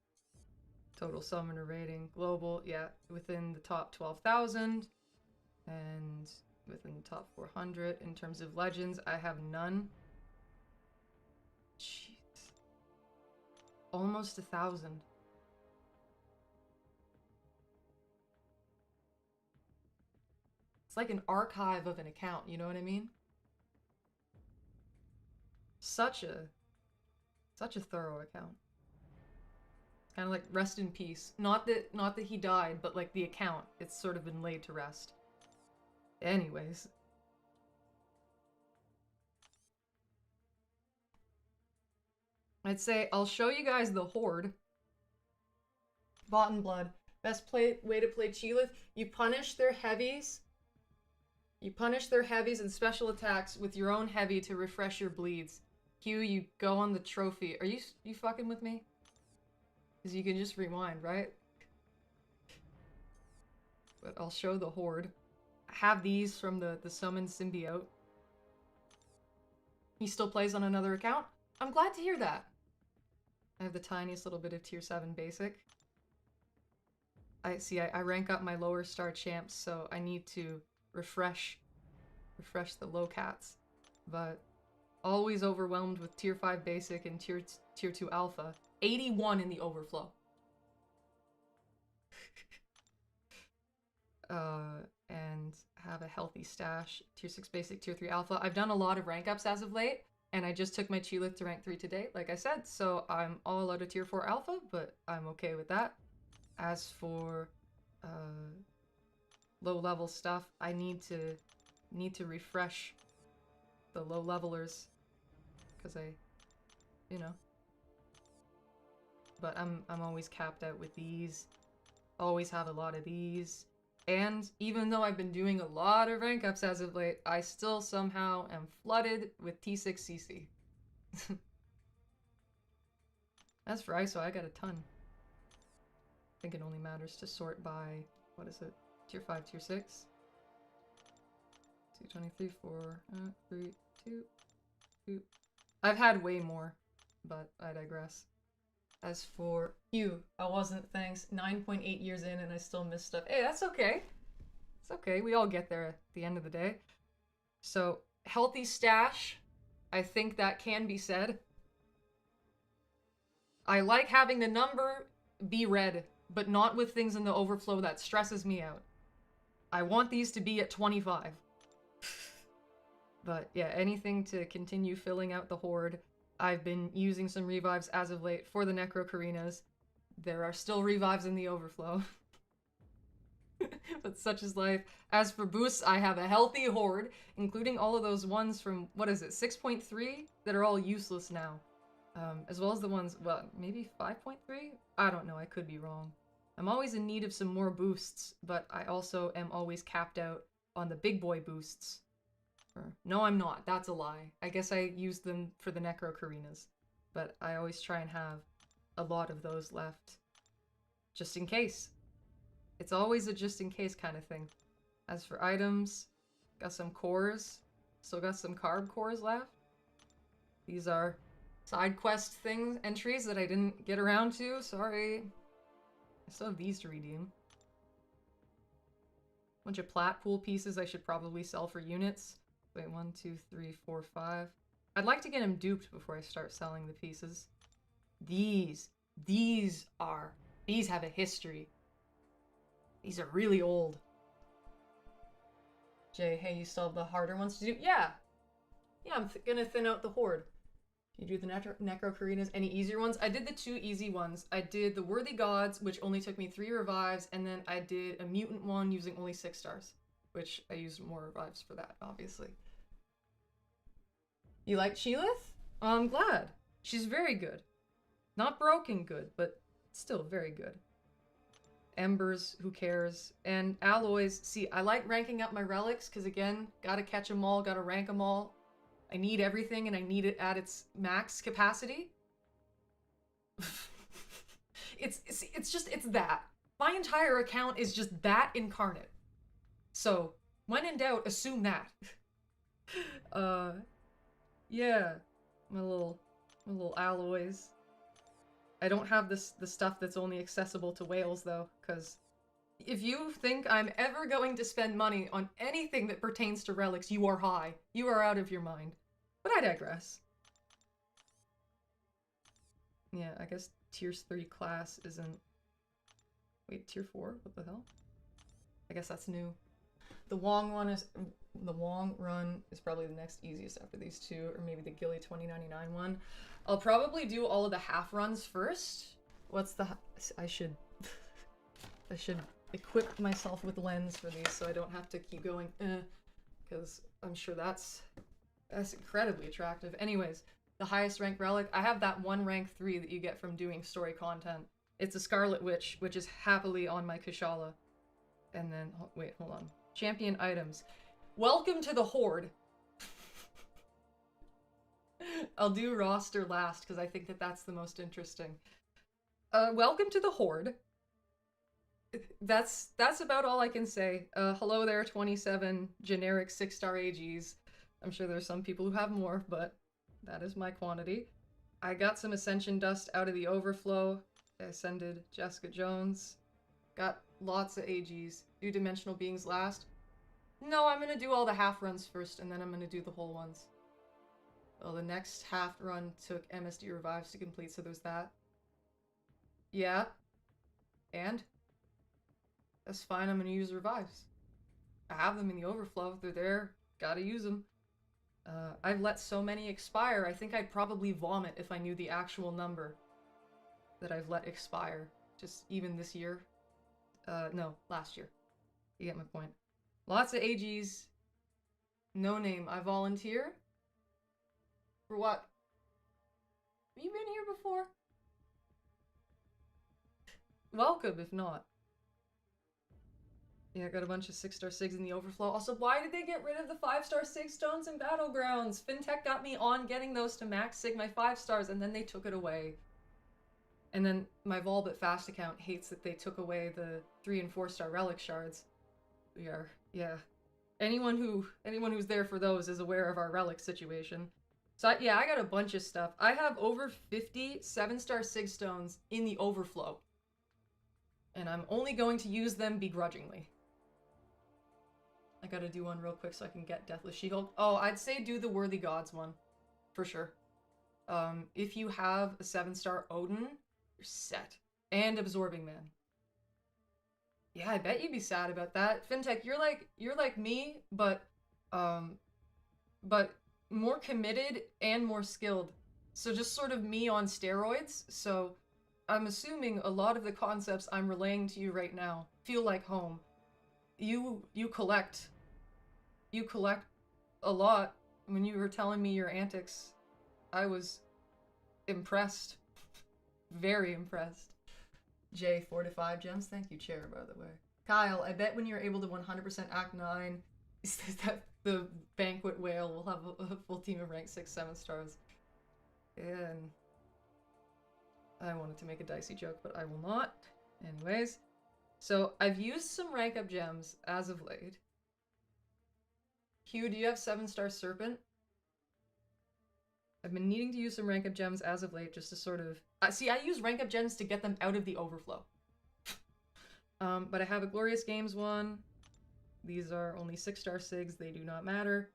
Total summoner rating, global, yeah, within the top 12,000 and within the top 400. In terms of legends, I have none. Jeez. Almost 1,000. It's like an archive of an account, you know what I mean? Such a thorough account. Kind of like rest in peace. Not that he died, but like the account, it's sort of been laid to rest. Anyways. I'd say I'll show you guys the Horde. Bought in Blood. Best way to play Chilith. You punish their heavies. You punish their heavies and special attacks with your own heavy to refresh your bleeds. Hugh, you go on the trophy. Are you fucking with me? Because you can just rewind, right? But I'll show the Horde. I have these from the Summon Symbiote. He still plays on another account? I'm glad to hear that. I have the tiniest little bit of tier 7 basic. I rank up my lower star champs, so I need to refresh the low cats. But always overwhelmed with tier 5 basic and tier 2 alpha. 81 in the overflow. And have a healthy stash. Tier 6 basic, tier 3 alpha. I've done a lot of rank ups as of late, and I just took my Chilith to rank 3 today, like I said, so I'm all out of tier 4 alpha, but I'm okay with that. As for low level stuff, I need to refresh the low levelers, because you know. But I'm always capped out with these. Always have a lot of these. And even though I've been doing a lot of rank ups as of late, I still somehow am flooded with T6 CC. As for ISO, I got a ton. I think it only matters to sort by, what is it? Tier 5, tier 6? 223, 4, 3, 2, 2, I've had way more, but I digress. As for you, I wasn't, thanks. 9.8 years in and I still miss stuff. Hey, that's okay. It's okay. We all get there at the end of the day. So, healthy stash. I think that can be said. I like having the number be red, but not with things in the overflow that stresses me out. I want these to be at 25. But yeah, anything to continue filling out the horde. I've been using some revives as of late for the Necrocarinas. There are still revives in the overflow. But such is life. As for boosts, I have a healthy horde, including all of those ones from, what is it, 6.3? That are all useless now. As well as the ones, well, maybe 5.3? I don't know, I could be wrong. I'm always in need of some more boosts, but I also am always capped out on the big boy boosts. No, I'm not. That's a lie. I guess I use them for the Necrocarinas, but I always try and have a lot of those left. Just in case. It's always a just in case kind of thing. As for items, got some cores. Still got some carb cores left. These are side quest things, entries that I didn't get around to. Sorry. I still have these to redeem. Bunch of plat pool pieces I should probably sell for units. Wait, 1, 2, 3, 4, 5. I'd like to get them duped before I start selling the pieces. These have a history. These are really old. Jay, hey, you still have the harder ones to do? Yeah! Yeah, I'm gonna thin out the horde. You do the Necrocarinas, any easier ones? I did the 2 easy ones. I did the Worthy Gods, which only took me 3 revives, and then I did a mutant one using only 6 stars. Which I used more revives for that, obviously. You like Sheelith? I'm glad. She's very good. Not broken good, but still very good. Embers, who cares? And alloys, see, I like ranking up my relics, because again, gotta catch them all, gotta rank them all. I need everything, and I need it at its max capacity. It's that. My entire account is just that incarnate. So, when in doubt, assume that. Yeah, my little alloys. I don't have the stuff that's only accessible to whales though, because if you think I'm ever going to spend money on anything that pertains to relics, you are high. You are out of your mind. But I digress. Yeah, I guess tier 3 class isn't... Wait, tier 4? What the hell? I guess that's new. The Wong run is probably the next easiest after these 2, or maybe the Gilly 2099 one. I'll probably do all of the half runs first. What's the... I should equip myself with lens for these so I don't have to keep going, because I'm sure that's incredibly attractive. Anyways, the highest rank relic, I have that 1 rank 3 that you get from doing story content. It's a Scarlet Witch, which is happily on my Kushala. And then, wait, hold on. Champion items. Welcome to the Horde. I'll do roster last because I think that that's the most interesting. Welcome to the Horde. That's about all I can say. Hello there, 27 generic 6-star AGs. I'm sure there's some people who have more, but that is my quantity. I got some Ascension dust out of the overflow. I ascended Jessica Jones. Got lots of AGs. Do dimensional beings last? No, I'm gonna do all the half runs first, and then I'm gonna do the whole ones. Well, the next half run took MSD revives to complete, so there's that. Yeah. And? That's fine, I'm gonna use revives. I have them in the overflow, they're there, gotta use them. I've let so many expire, I think I'd probably vomit if I knew the actual number that I've let expire. Just even this year. No, last year. You get my point. Lots of AGs. No name. I volunteer? For what? Have you been here before? Welcome, if not. Yeah, I got a bunch of 6-star SIGs in the overflow. Also, why did they get rid of the 5-star SIG stones in Battlegrounds? Fintech got me on getting those to max SIG my 5 stars, and then they took it away. And then my Volbit Fast account hates that they took away the 3- and 4-star relic shards. We are, yeah. Anyone who's there for those is aware of our relic situation. So yeah, I got a bunch of stuff. I have over 50 7-star sig stones in the overflow. And I'm only going to use them begrudgingly. I gotta do one real quick so I can get Deathless She-Hulk. Oh, I'd say do the Worthy Gods one. For sure. If you have a 7-star Odin, you're set. And Absorbing Man. Yeah, I bet you'd be sad about that. Fintech, you're like me, but more committed and more skilled. So just sort of me on steroids. So I'm assuming a lot of the concepts I'm relaying to you right now feel like home. You collect a lot. When you were telling me your antics, I was impressed. Very impressed. Jay, 4 to 5 gems. Thank you, Chair, by the way. Kyle, I bet when you're able to 100% Act 9, that the Banquet Whale will have a full team of rank 6 7 stars. And I wanted to make a dicey joke, but I will not. Anyways, so I've used some rank up gems as of late. Hugh, do you have 7-star Serpent? I've been needing to use some rank up gems as of late just to sort of... see, I use rank up gems to get them out of the overflow. But I have a Glorious Games one. These are only 6-star SIGs. They do not matter.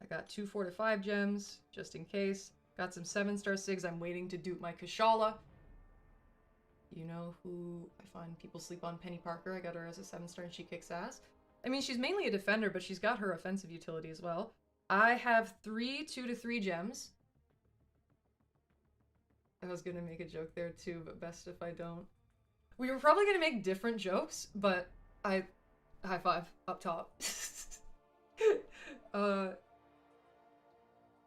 I got 2 4 to 5 gems, just in case. Got some 7-star SIGs. I'm waiting to dupe my Kashala. You know who I find people sleep on? Penny Parker. I got her as a 7-star and she kicks ass. I mean, she's mainly a defender, but she's got her offensive utility as well. I have 3 2 to 3 gems. I was gonna make a joke there too, but best if I don't. We were probably gonna make different jokes, but high five up top.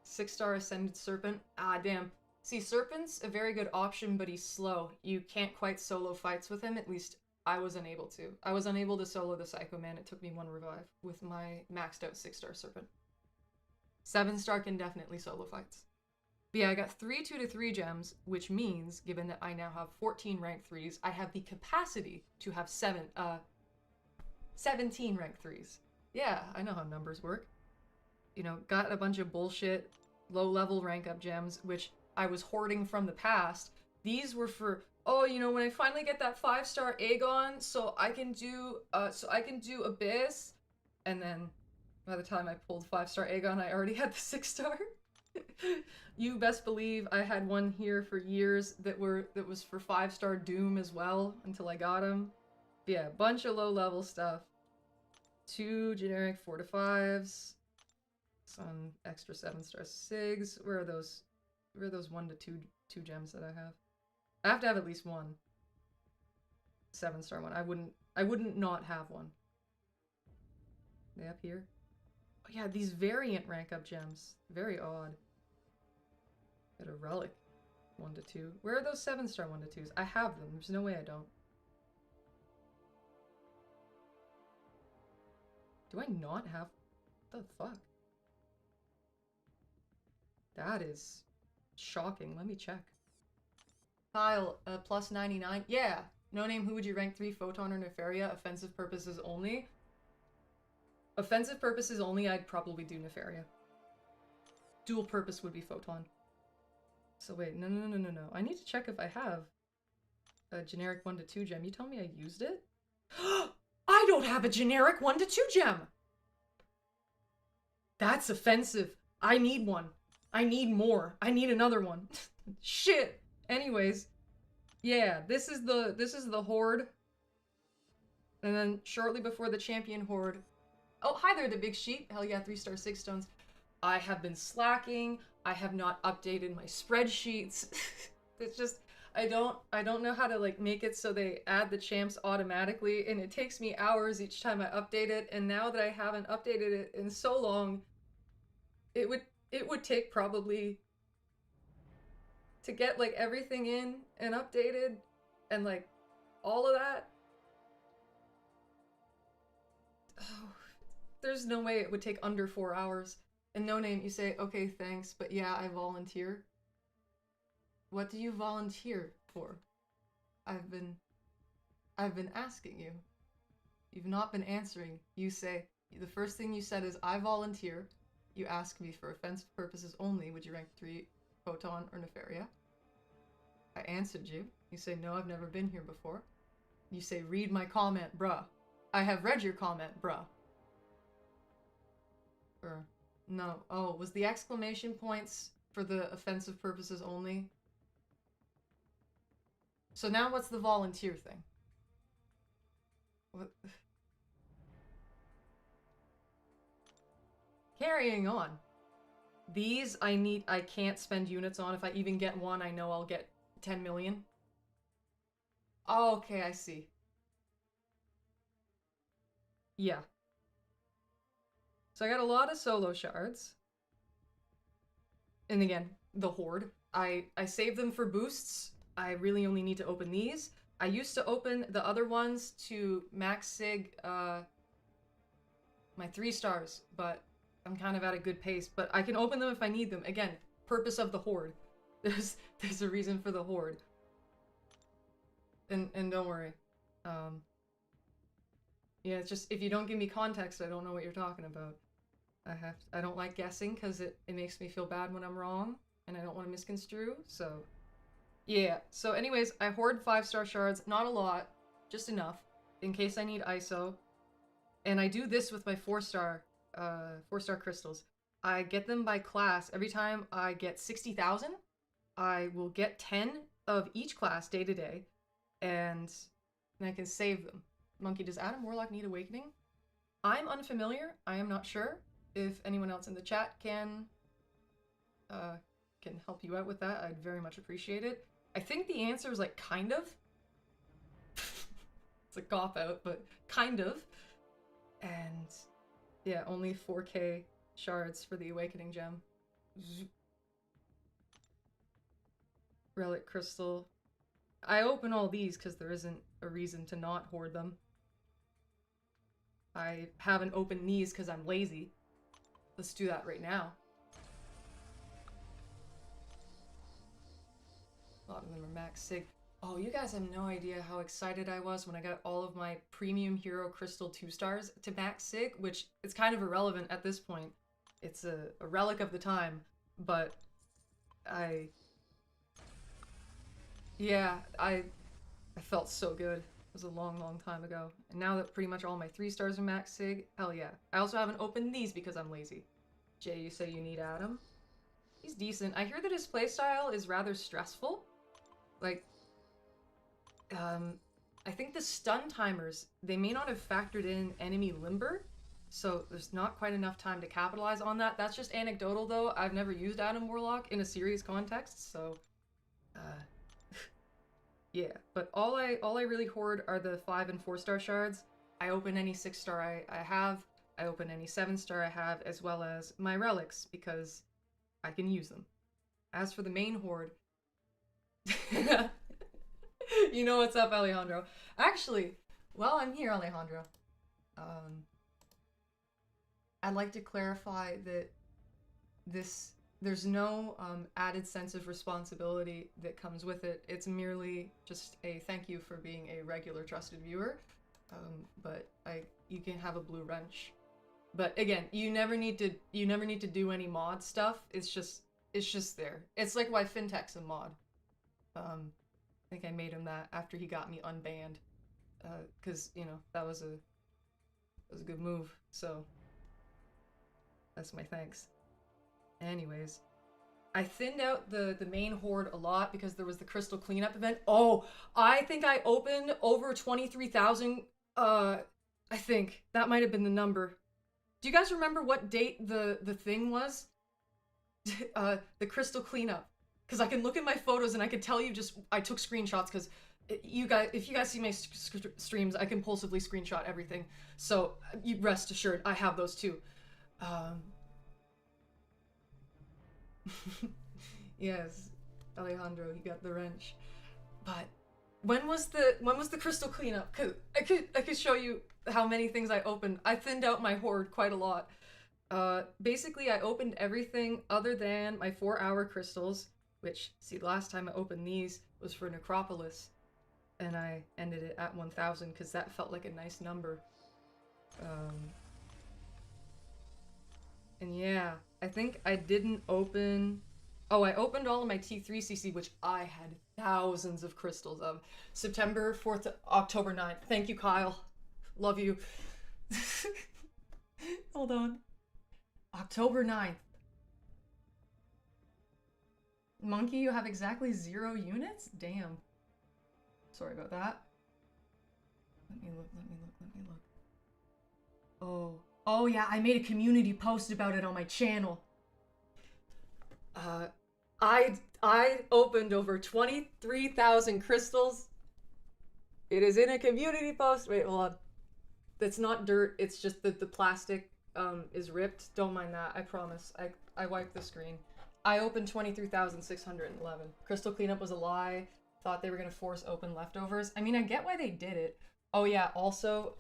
6-star Ascended Serpent. Ah, damn. See, Serpent's a very good option, but he's slow. You can't quite solo fights with him, at least I was unable to. I was unable to solo the Psycho Man. It took me 1 revive with my maxed out 6-star Serpent. 7-star can definitely solo fights. But yeah, I got 3 2 to 3 gems, which means, given that I now have 14 rank 3s, I have the capacity to have 17 rank 3s. Yeah, I know how numbers work. You know, got a bunch of bullshit, low-level rank up gems, which I was hoarding from the past. These were for, oh, you know, when I finally get that 5-star Aegon, so I can do Abyss, and then by the time I pulled 5-star Aegon, I already had the 6-star. You best believe I had one here for years that was for 5-star Doom as well until I got him. But yeah, bunch of low-level stuff. 2 generic 4 to 5s. Some extra 7-star SIGs. Where are those 1 to 2 gems that I have? I have to have at least one 7-star one. I wouldn't not have one. They up here? Oh yeah, these variant rank up gems. Very odd. Got a relic 1 to 2. Where are those 7-star 1 to 2s? I have them. There's no way I don't. Do I not have... What the fuck? That is shocking. Let me check. Kyle, plus 99. Yeah. No name, who would you rank 3? Photon or Nefaria? Offensive purposes only? Offensive purposes only, I'd probably do Nefaria. Dual purpose would be Photon. So wait, no. I need to check if I have a generic 1 to 2 gem. You tell me I used it? I don't have a generic 1 to 2 gem! That's offensive. I need one. I need more. I need another one. Shit. Anyways, yeah, this is the Horde. And then shortly before the Champion Horde. Oh, hi there, the Big Sheep. Hell yeah, 3-star 6 stones. I have been slacking. I have not updated my spreadsheets. It's just I don't know how to like make it so they add the champs automatically, and it takes me hours each time I update it, and now that I haven't updated it in so long, it would take probably to get like everything in and updated and like all of that. Oh, there's no way it would take under 4 hours. And no name, you say, okay, thanks, but yeah, I volunteer. What do you volunteer for? I've been asking you. You've not been answering. You say, the first thing you said is, I volunteer. You ask me for offensive purposes only, would you rank 3 Photon or Nefaria? I answered you. You say, no, I've never been here before. You say, read my comment, bruh. I have read your comment, bruh. Or, no. Oh, was the exclamation points for the offensive purposes only? So now what's the volunteer thing? What? Carrying on. These I can't spend units on. If I even get one, I know I'll get 10 million. Oh, okay, I see. Yeah. So I got a lot of solo shards. And again, the horde. I save them for boosts. I really only need to open these. I used to open the other ones to max sig my 3 stars, but I'm kind of at a good pace. But I can open them if I need them. Again, purpose of the horde. There's a reason for the horde. And don't worry. Yeah, it's just if you don't give me context, I don't know what you're talking about. I don't like guessing because it makes me feel bad when I'm wrong, and I don't want to misconstrue, so yeah. So anyways, I hoard 5-star shards, not a lot, just enough, in case I need ISO. And I do this with my 4-star crystals. I get them by class. Every time I get 60,000, I will get 10 of each class day to day, and I can save them. Monkey, does Adam Warlock need awakening? I'm unfamiliar. I am not sure. If anyone else in the chat can help you out with that, I'd very much appreciate it. I think the answer is like kind of. It's a cop-out, but kind of. And yeah, only 4K shards for the awakening gem. Relic crystal. I open all these because there isn't a reason to not hoard them. I haven't opened these because I'm lazy. Let's do that right now. A lot of them are max sig. Oh, you guys have no idea how excited I was when I got all of my premium hero crystal 2 stars to max sig, which is kind of irrelevant at this point. It's a relic of the time, but I felt so good. It was a long, long time ago. And now that pretty much all my 3 stars are max sig, hell yeah. I also haven't opened these because I'm lazy. Jay, you say you need Adam? He's decent. I hear that his playstyle is rather stressful. Like, I think the stun timers, they may not have factored in enemy limber, so there's not quite enough time to capitalize on that. That's just anecdotal though. I've never used Adam Warlock in a serious context, so yeah. But all I really hoard are the 5 and 4-star shards. I open any 6-star I have. I open any 7-star I have, as well as my relics, because I can use them. As for the main horde, you know what's up, Alejandro. Actually, while I'm here, Alejandro, I'd like to clarify that there's no added sense of responsibility that comes with it. It's merely just a thank you for being a regular trusted viewer. But you can have a blue wrench. But again, you never need to do any mod stuff. It's just there. It's like why Fintech's a mod. I think I made him that after he got me unbanned. Cause you know, that was a good move. So that's my thanks. Anyways, I thinned out the main horde a lot because there was the crystal cleanup event. Oh, I think I opened over 23,000. I think that might have been the number. Do you guys remember what date the thing was? The crystal cleanup. Because I can look at my photos and I can tell you I took screenshots because if you guys see my streams, I compulsively screenshot everything. So you rest assured, I have those too. Yes, Alejandro, you got the wrench. But when was the crystal cleanup? Cause I could show you how many things I opened. I thinned out my horde quite a lot. Basically I opened everything other than my 4-hour crystals, which, see, the last time I opened these was for Necropolis, and I ended it at 1,000 because that felt like a nice number. And yeah, I think I didn't open. Oh, I opened all of my T3CC, which I had thousands of crystals of. September 4th to October 9th. Thank you, Kyle. Love you. Hold on. October 9th. Monkey, you have exactly 0 units? Damn. Sorry about that. Let me look. Oh. Oh yeah, I made a community post about it on my channel. I opened over 23,000 crystals. It is in a community post. Wait, hold on. That's not dirt. It's just that the plastic is ripped. Don't mind that. I promise. I wiped the screen. I opened 23,611. Crystal cleanup was a lie. Thought they were gonna force open leftovers. I mean, I get why they did it. Oh yeah. Also,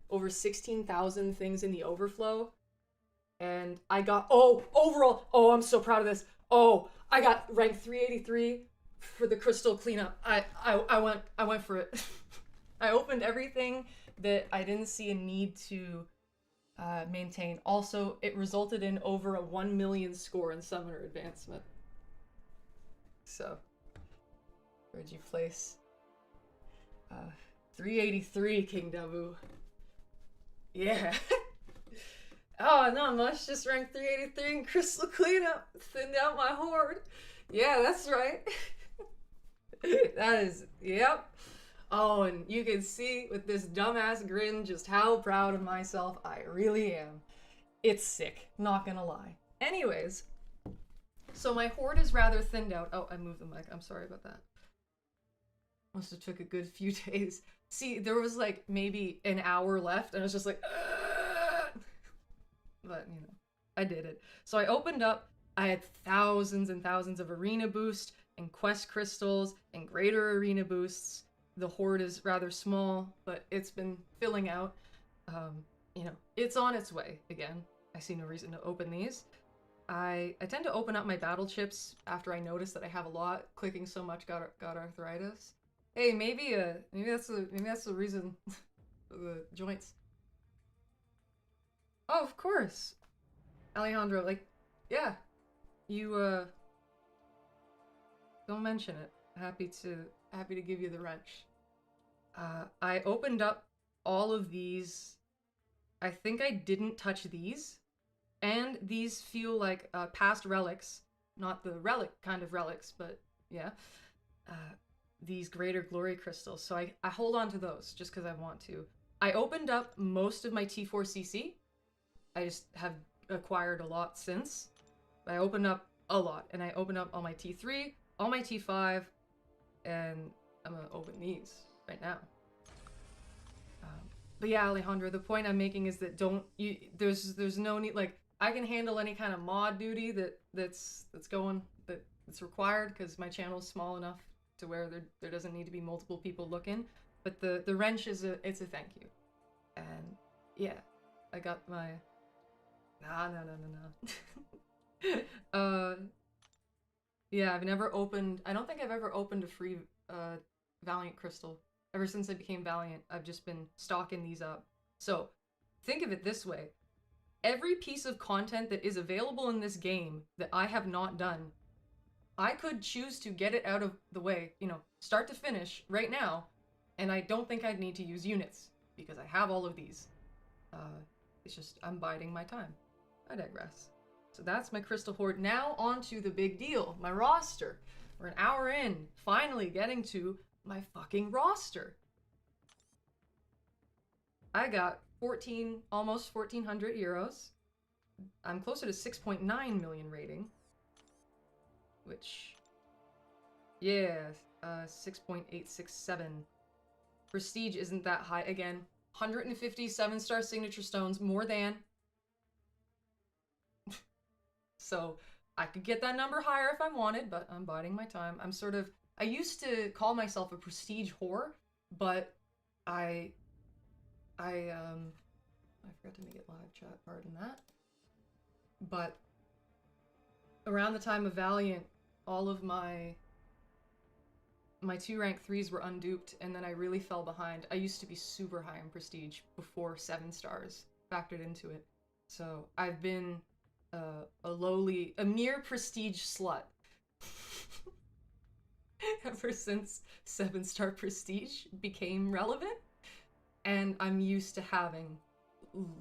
over 16,000 things in the overflow, and I got overall. Oh, I'm so proud of this. Oh, I got rank 383 for the crystal cleanup. I went for it. I opened everything that I didn't see a need to maintain. Also, it resulted in over a 1 million score in Summoner Advancement. So, where'd you place? 383, King Dabu. Yeah. Oh, not much. Just ranked 383 in Crystal Cleanup. Thinned out my horde. Yeah, that's right. That is, yep. Oh, and you can see with this dumbass grin just how proud of myself I really am. It's sick, not gonna lie. Anyways, so my horde is rather thinned out. Oh, I moved the mic. I'm sorry about that. Must have took a good few days. See, there was like maybe an hour left, and I was just like, ugh! But you know, I did it. So I opened up. I had thousands and thousands of arena boost and quest crystals and greater arena boosts. The horde is rather small, but it's been filling out. You know, it's on its way again. I see no reason to open these. I tend to open up my battle chips after I notice that I have a lot. Clicking so much got arthritis. Hey, maybe that's the reason for the joints. Oh, of course, Alejandro. Like, yeah, you don't mention it. Happy to give you the wrench. I opened up all of these. I think I didn't touch these, and these feel like past relics, not the relic kind of relics, but yeah. These greater glory crystals. So I hold on to those just because I want to. I opened up most of my T4CC. I just have acquired a lot since. I opened up a lot, and I opened up all my T3, all my T5, and I'm gonna open these right now. But yeah, Alejandro, the point I'm making is that there's no need, like, I can handle any kind of mod duty that's required because my channel is small enough to where there doesn't need to be multiple people looking. But the wrench it's a thank you. And yeah, I got my no. Yeah, I don't think I've ever opened a free Valiant crystal. Ever since I became Valiant, I've just been stocking these up. So, think of it this way. Every piece of content that is available in this game that I have not done, I could choose to get it out of the way, you know, start to finish right now, and I don't think I'd need to use units, because I have all of these. It's just, I'm biding my time. I digress. So that's my crystal hoard. Now on to the big deal, my roster. We're an hour in, finally getting to my fucking roster. I got almost 1,400 euros. I'm closer to 6.9 million rating. Which, yeah, 6.867. Prestige isn't that high. Again, 150 7-star signature stones, more than. So, I could get that number higher if I wanted, but I'm biding my time. I used to call myself a prestige whore, but I forgot to make it live chat, pardon that. But around the time of Valiant, all of my 2 rank 3s were unduped, and then I really fell behind. I used to be super high in prestige before 7 stars factored into it. So I've been a mere prestige slut. Ever since 7-star prestige became relevant, and I'm used to having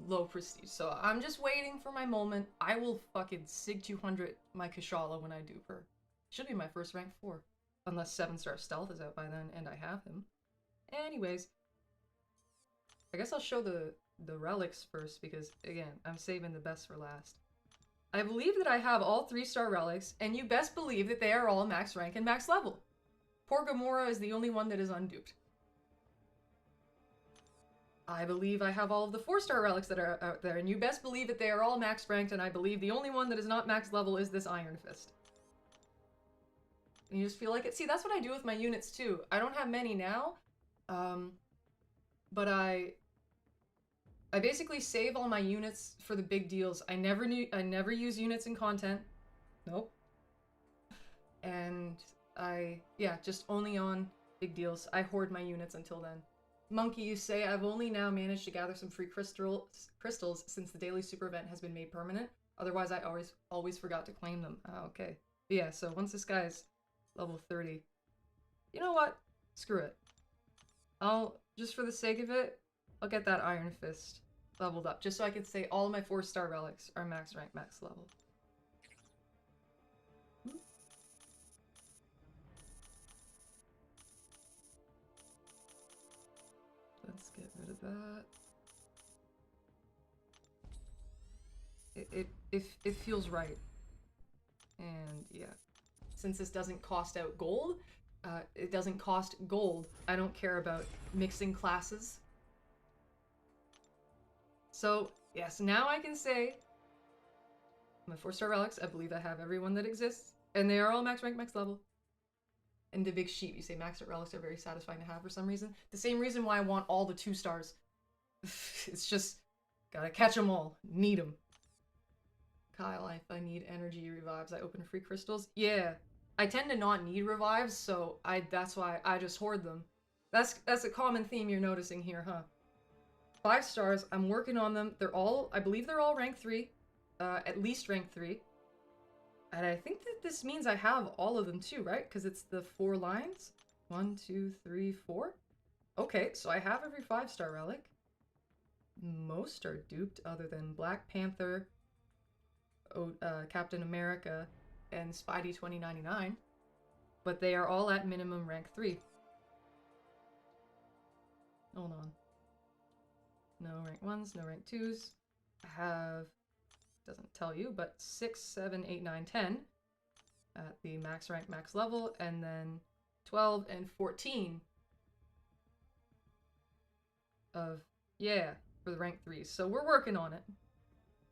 low prestige. So I'm just waiting for my moment. I will fucking Sig 200 my Kashala when I do her. Should be my first rank 4. Unless 7-star stealth is out by then and I have him. Anyways, I guess I'll show the relics first because, again, I'm saving the best for last. I believe that I have all 3-star relics, and you best believe that they are all max rank and max level. Poor Gamora is the only one that is unduped. I believe I have all of the 4-star relics that are out there, and you best believe that they are all max ranked, and I believe the only one that is not max level is this Iron Fist. And you just feel like it. See, that's what I do with my units too. I don't have many now, but I basically save all my units for the big deals. I never use units in content. Nope. And just only on big deals. I hoard my units until then. Monkey, you say, I've only now managed to gather some free crystals since the daily super event has been made permanent. Otherwise, I always forgot to claim them. Okay. But yeah, so once this guy's level 30, you know what? Screw it. Just for the sake of it, I'll get that Iron Fist leveled up, just so I can say all my 4-star relics are max rank, max level. Let's get rid of that. It feels right. And yeah, since this doesn't cost out gold, it doesn't cost gold. I don't care about mixing classes. So yes, now I can say my 4-star relics, I believe I have everyone that exists, and they are all max rank, max level. And the big sheep, you say max relics are very satisfying to have for some reason. The same reason why I want all the 2-stars. It's just, gotta catch them all. Need them. Kyle, if I need energy revives, I open free crystals. Yeah, I tend to not need revives, so that's why I just hoard them. That's a common theme you're noticing here, huh? 5 stars, I'm working on them. I believe they're all rank 3. At least rank 3. And I think that this means I have all of them too, right? Because it's the 4 lines. 1, 2, 3, 4. Okay, so I have every 5-star relic. Most are duped other than Black Panther, Captain America, and Spidey 2099. But they are all at minimum rank 3. Hold on. No rank 1s, no rank 2s. I have, doesn't tell you, but 6, 7, 8, 9, 10 at the max rank, max level, and then 12 and 14 of, yeah, for the rank 3s. So we're working on it.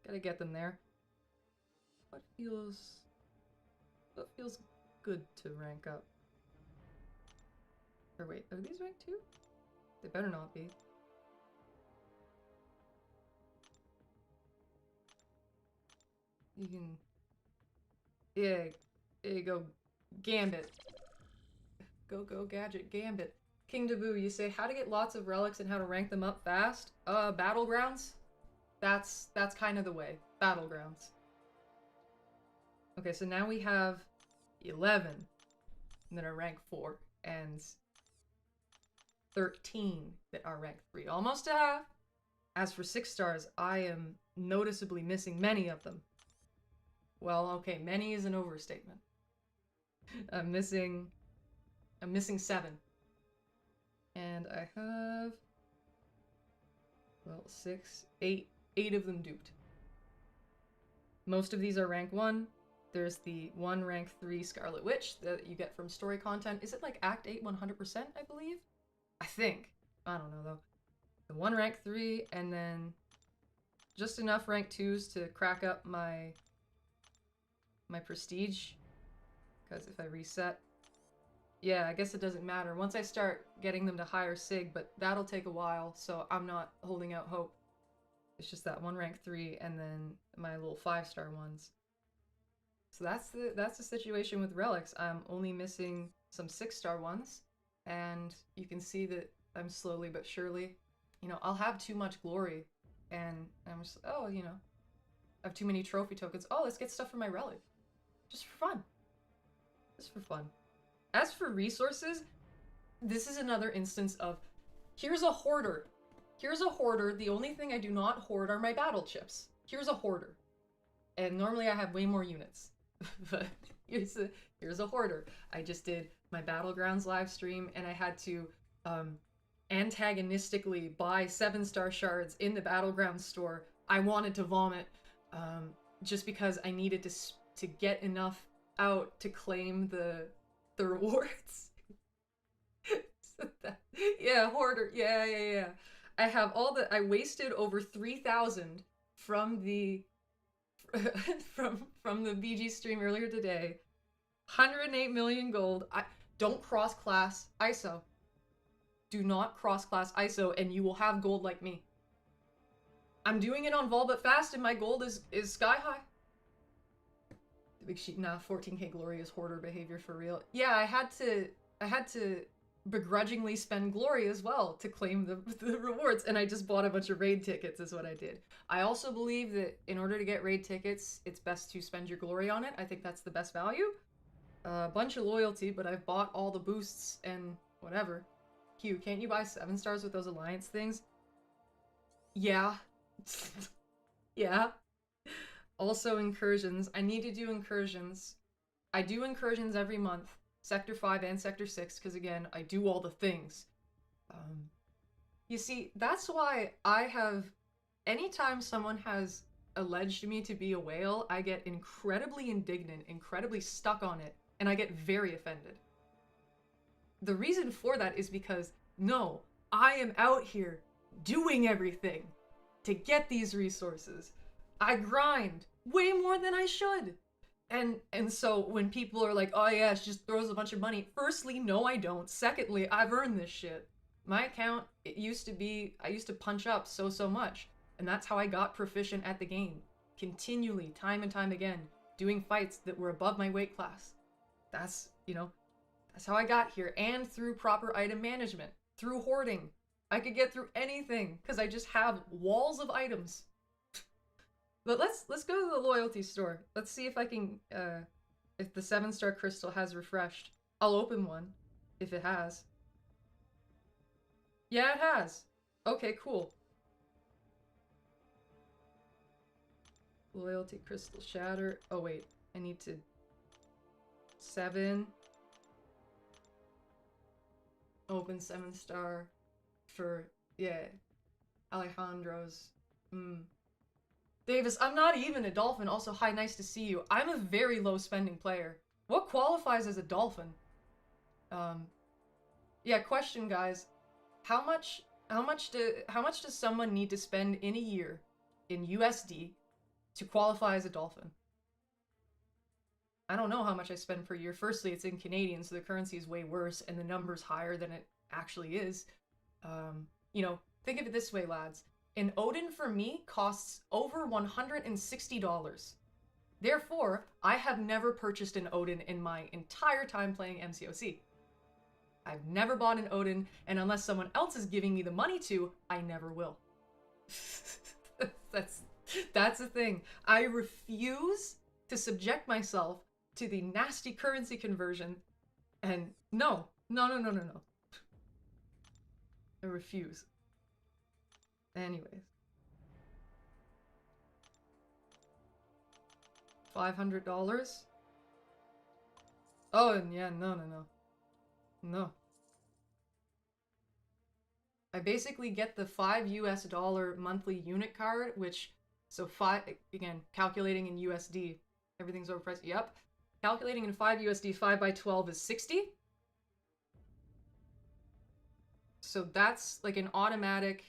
Gotta get them there. What feels good to rank up? Or wait, are these rank 2? They better not be. You can... Yeah, there you go. Gambit. Go Gadget Gambit. King Dabu, you say how to get lots of relics and how to rank them up fast? Battlegrounds? That's kind of the way. Battlegrounds. Okay, so now we have 11 that are rank 4 and 13 that are rank 3. Almost a half. As for 6 stars, I am noticeably missing many of them. Well, okay, many is an overstatement. I'm missing 7. And I have, well, 6, 8 of them duped. Most of these are rank 1. There's the 1 rank 3 Scarlet Witch that you get from story content. Is it like Act 8 100%, I believe? I think. I don't know, though. The 1 rank 3, and then just enough rank 2s to crack up my prestige. Because if I reset... Yeah, I guess it doesn't matter. Once I start getting them to higher sig, but that'll take a while, so I'm not holding out hope. It's just that 1 rank 3, and then my little 5-star ones. So that's the situation with relics. I'm only missing some 6-star ones, and you can see that I'm slowly but surely, you know, I'll have too much glory, and I'm just, oh, you know, I have too many trophy tokens. Oh, let's get stuff for my relic. Just for fun. Just for fun. As for resources, this is another instance of, here's a hoarder. Here's a hoarder. The only thing I do not hoard are my battle chips. Here's a hoarder. And normally I have way more units. But here's a hoarder. I just did my Battlegrounds live stream and I had to antagonistically buy 7-star shards in the Battlegrounds store. I wanted to vomit just because I needed to get enough out to claim the rewards. Yeah, hoarder. Yeah. I have I wasted over 3,000 from the from the BG stream earlier today. 108 million gold. Don't cross-class ISO. Do not cross-class ISO and you will have gold like me. I'm doing it on Vol but fast and my gold is sky high. The big sheep, nah, 14k glory is hoarder behavior for real. Yeah, I had to begrudgingly spend glory as well to claim the rewards, and I just bought a bunch of raid tickets is what I did. I also believe that in order to get raid tickets, it's best to spend your glory on it. I think that's the best value. A bunch of loyalty, but I've bought all the boosts and whatever. Q, can't you buy 7 stars with those alliance things? Yeah. Yeah. Also incursions. I need to do incursions. I do incursions every month. Sector 5 and Sector 6, because again, I do all the things. You see, that's why I have... Anytime someone has alleged me to be a whale, I get incredibly indignant, incredibly stuck on it, and I get very offended. The reason for that is because, no, I am out here doing everything to get these resources. I grind way more than I should. And so when people are like, oh yeah, she just throws a bunch of money. Firstly, no I don't. Secondly, I've earned this shit. My account, I used to punch up so much. And that's how I got proficient at the game. Continually, time and time again, doing fights that were above my weight class. That's, that's how I got here. And through proper item management, through hoarding. I could get through anything because I just have walls of items. But let's go to the loyalty store. Let's see if I can, if the 7-star crystal has refreshed. I'll open one, if it has. Yeah, it has. Okay, cool. Loyalty crystal shatter. Oh wait, I need to... 7. Open 7-star for, yeah, Alejandro's. Davis, I'm not even a dolphin. Also, hi, nice to see you. I'm a very low spending player. What qualifies as a dolphin? Yeah, question, guys. How much does someone need to spend in a year in USD to qualify as a dolphin? I don't know how much I spend per year. Firstly, it's in Canadian, so the currency is way worse, and the number's higher than it actually is. Think of it this way, lads. An Odin for me costs over $160. Therefore, I have never purchased an Odin in my entire time playing MCOC. I've never bought an Odin, and unless someone else is giving me the money to, I never will. That's the thing. I refuse to subject myself to the nasty currency conversion, and no. I refuse. Anyways. $500? Oh, yeah, no. No. I basically get the $5 monthly unit card, which, so again, calculating in USD, everything's overpriced, yep. Calculating in 5 USD, 5 by 12 is 60. So that's like an automatic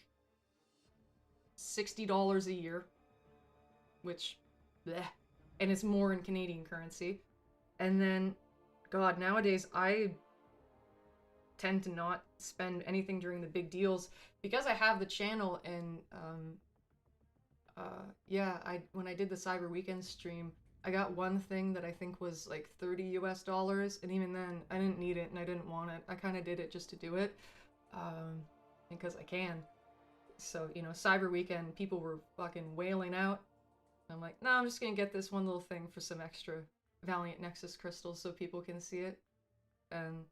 $60 a year, which, bleh, and it's more in Canadian currency. And then, God, nowadays I tend to not spend anything during the big deals because I have the channel, and yeah, when I did the Cyber Weekend stream, I got one thing that I think was like $30 US, and even then I didn't need it and I didn't want it. I kind of did it just to do it, because I can. So, Cyber Weekend, people were fucking wailing out. I'm like, no, I'm just gonna get this one little thing for some extra Valiant Nexus crystals so people can see it. And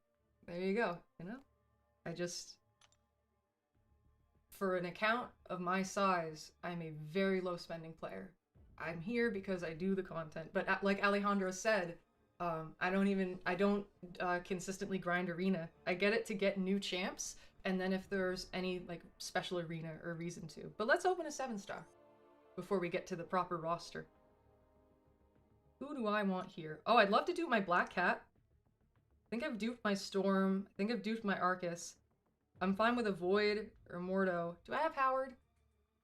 there you go, you know? I just... For an account of my size, I'm a very low spending player. I'm here because I do the content. But like Alejandro said, I don't consistently grind arena. I get it to get new champs, and then if there's any like special arena or reason to. But let's open a 7-star before we get to the proper roster. Who do I want here? Oh, I'd love to do my Black Cat. I think I've duped my Storm. I think I've duped my Arcus. I'm fine with a Void or Mordo. Do I have Howard?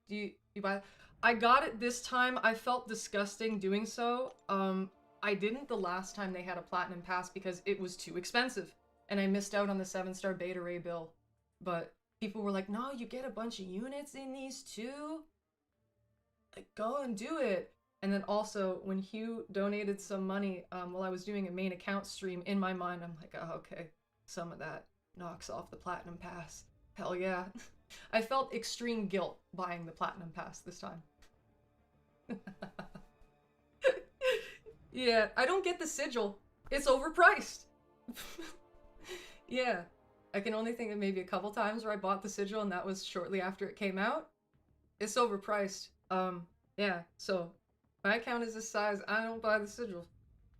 Do you buy? I got it this time. I felt disgusting doing so. I didn't the last time they had a Platinum Pass because it was too expensive. And I missed out on the 7-star Beta Ray bill. But people were like, no, you get a bunch of units in these too? Like, go and do it. And then also, when Hugh donated some money while I was doing a main account stream, in my mind, I'm like, oh, okay, some of that knocks off the Platinum Pass. Hell yeah. I felt extreme guilt buying the Platinum Pass this time. Yeah, I don't get the sigil. It's overpriced. Yeah, I can only think of maybe a couple times where I bought the sigil and that was shortly after it came out. It's overpriced. Yeah, so my account is this size. I don't buy the sigil.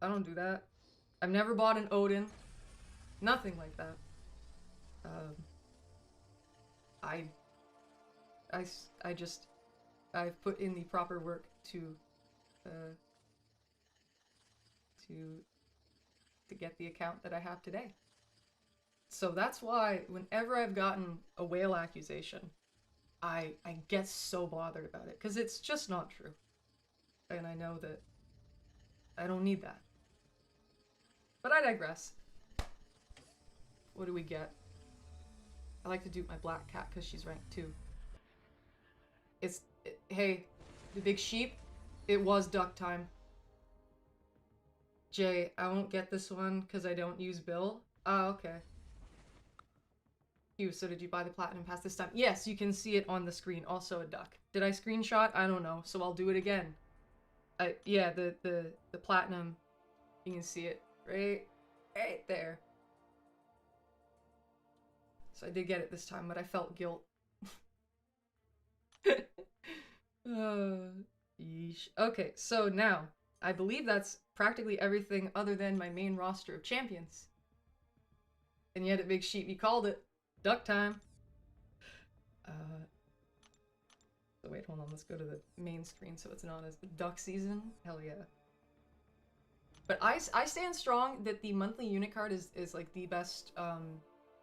I don't do that. I've never bought an Odin. Nothing like that. I've put in the proper work to get the account that I have today. So that's why whenever I've gotten a whale accusation, I get so bothered about it, because it's just not true. And I know that I don't need that. But I digress. What do we get? I like to dupe my Black Cat because she's ranked 2. Hey, the big sheep, it was duck time. Jay, I won't get this one because I don't use Bill. Oh, okay. Hugh, so did you buy the Platinum Pass this time? Yes, you can see it on the screen. Also a duck. Did I screenshot? I don't know, so I'll do it again. Yeah, the Platinum, you can see it right there. So I did get it this time, but I felt guilt. Yeesh. Okay, so now, I believe that's practically everything other than my main roster of champions. And yet at Big Sheep, you called it. Duck time. So wait, hold on, let's go to the main screen so it's not as duck season. Hell yeah. But I stand strong that the monthly unit card is like the best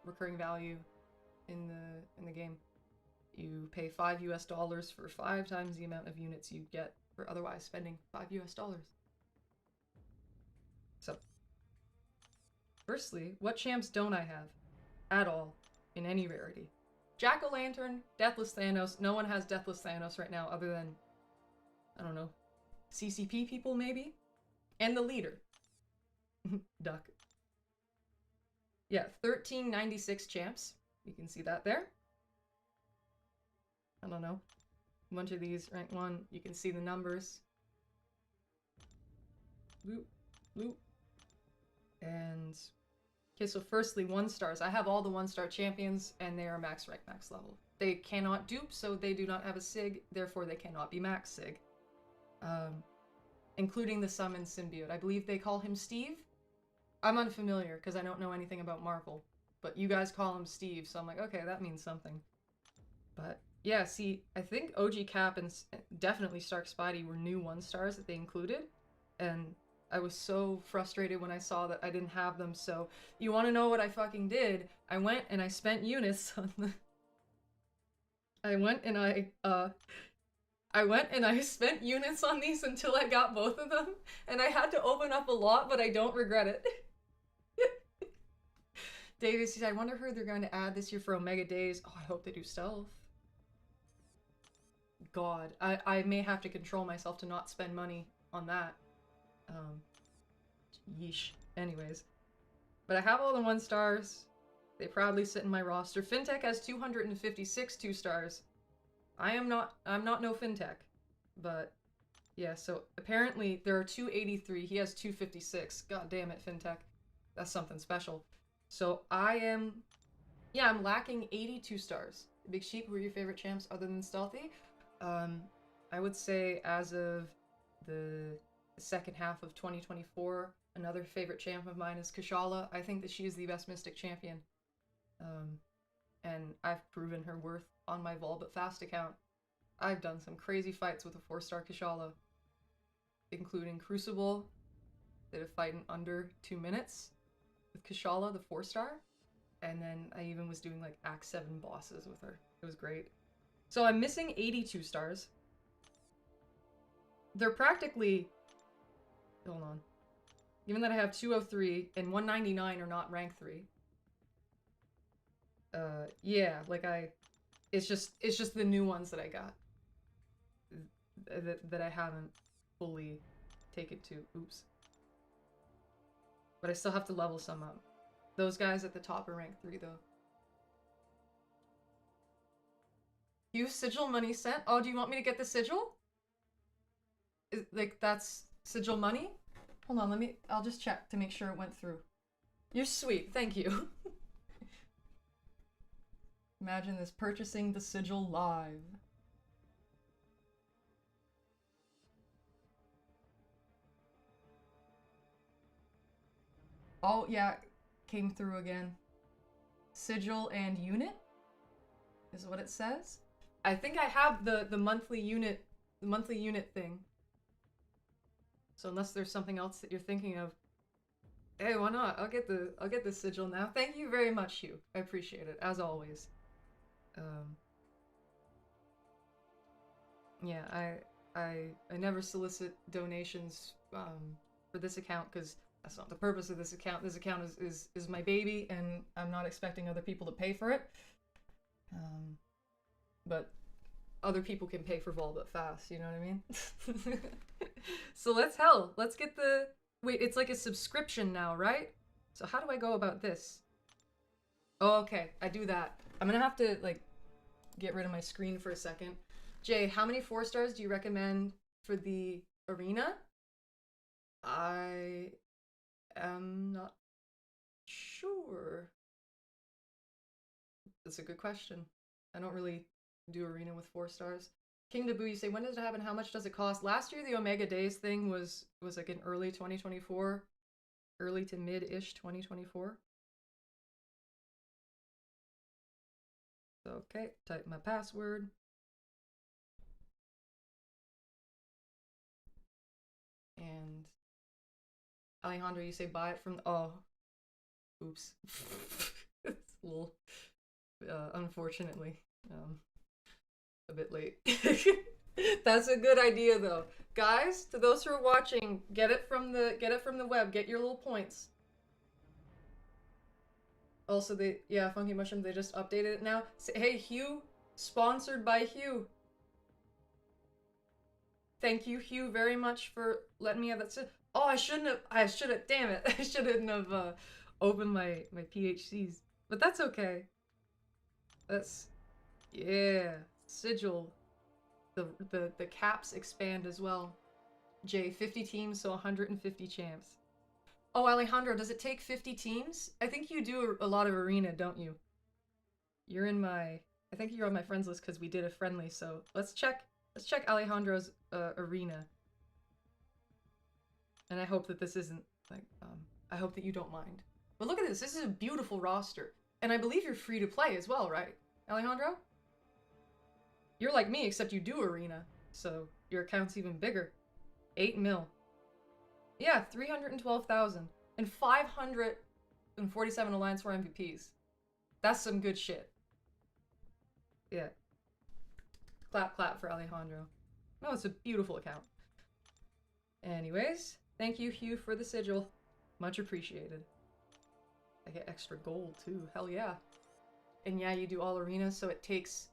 recurring value in the game. You pay $5 US for 5 times the amount of units you get for otherwise spending $5 US. So, firstly, what champs don't I have at all in any rarity? Jack-o'-lantern, Deathless Thanos. No one has Deathless Thanos right now other than, I don't know, CCP people maybe? And the leader. Duck. Yeah, 1396 champs. You can see that there. I don't know. A bunch of these, rank 1. You can see the numbers. Bloop, bloop. And... okay, so firstly, 1-stars. I have all the 1-star champions, and they are max rank, max level. They cannot dupe, so they do not have a SIG, therefore they cannot be max SIG. Including the summon symbiote. I believe they call him Steve? I'm unfamiliar, because I don't know anything about Marvel. But you guys call him Steve, so I'm like, okay, that means something. But, yeah, see, I think OG Cap and definitely Stark Spidey were new 1-stars that they included. And I was so frustrated when I saw that I didn't have them, so you want to know what I fucking did? I went and I spent units on the... I went and I spent units on these until I got both of them, and I had to open up a lot, but I don't regret it. Davis says, I wonder who they're going to add this year for Omega Days. Oh, I hope they do Stealth. God, I may have to control myself to not spend money on that. Yeesh. Anyways. But I have all the 1-stars. They proudly sit in my roster. Fintech has 256 2-stars. I'm not no Fintech. But, Yeah, so apparently there are 283. He has 256. God damn it, FinTech. That's something special. So I am, yeah, I'm lacking 82 stars. Big Sheep, who are your favorite champs other than Stealthy? Um, I would say as of the second half of 2024, another favorite champ of mine is Kashala. I think that she is the best Mystic champion. Um, and I've proven her worth on my Vol But Fast account. I've done some crazy fights with a 4-star Kashala, including Crucible, did a fight in under 2 minutes with Kashala, the 4-star. And then I even was doing like Act 7 bosses with her. It was great. So I'm missing 82 stars. They're practically... Hold on. Given that I have 203 and 199 are not rank 3. Yeah, like it's just the new ones that I got. That I haven't fully taken to. Oops. But I still have to level some up. Those guys at the top are rank 3 though. You sigil money sent? Oh, do you want me to get the sigil? Like, that's sigil money? Hold on, I'll just check to make sure it went through. You're sweet, thank you. Imagine this, purchasing the sigil live. Oh, yeah, came through again. Sigil and unit is what it says. I think I have the monthly unit thing. So unless there's something else that you're thinking of, hey, why not? I'll get the sigil now. Thank you very much, Hugh. I appreciate it as always. Yeah, I never solicit donations for this account because that's not the purpose of this account. This account is my baby, and I'm not expecting other people to pay for it. But other people can pay for Vol But Fast, you know what I mean? So let's get the... Wait, it's like a subscription now, right? So how do I go about this? Oh, okay, I do that. I'm gonna have to, like, get rid of my screen for a second. Jay, how many 4-stars do you recommend for the arena? I am not sure. That's a good question. I don't really do arena with 4-stars. King Dabu, you say, when does it happen? How much does it cost? Last year, the Omega Days thing was like in early 2024. Early to mid-ish 2024. So, okay, type my password. And Alejandro, you say buy it from... Oh. Oops. It's a little... unfortunately. A bit late. That's a good idea though. Guys, to those who are watching, get it from the web, get your little points. Also, Funky Mushroom, they just updated it now. Hey, Hugh, sponsored by Hugh. Thank you, Hugh, very much for letting me have that. Oh, I should have, damn it. I shouldn't have opened my PHCs. But that's okay. Yeah, sigil. The caps expand as well. Jay, 50 teams, so 150 champs. Oh, Alejandro, does it take 50 teams? I think you do a lot of arena, don't you? You're in my... I think you're on my friends list because we did a friendly, so let's check Alejandro's arena. And I hope that this isn't, like, I hope that you don't mind. But look at this, this is a beautiful roster. And I believe you're free to play as well, right, Alejandro? You're like me, except you do arena, so your account's even bigger. 8 mil. Yeah, 312,000. And 547 Alliance 4 MVPs. That's some good shit. Yeah. Clap, clap for Alejandro. No, it's a beautiful account. Anyways, thank you, Hugh, for the sigil. Much appreciated. I get extra gold, too. Hell yeah. And yeah, you do all arenas, so it takes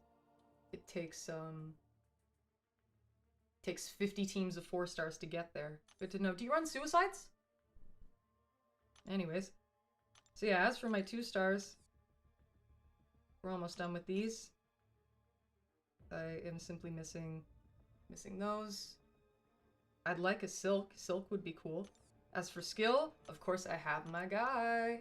50 teams of 4-stars to get there. Good to know. Do you run suicides? Anyways. So yeah, as for my 2-stars, we're almost done with these. I am simply missing those. I'd like a silk. Silk would be cool. As for skill, of course I have my guy.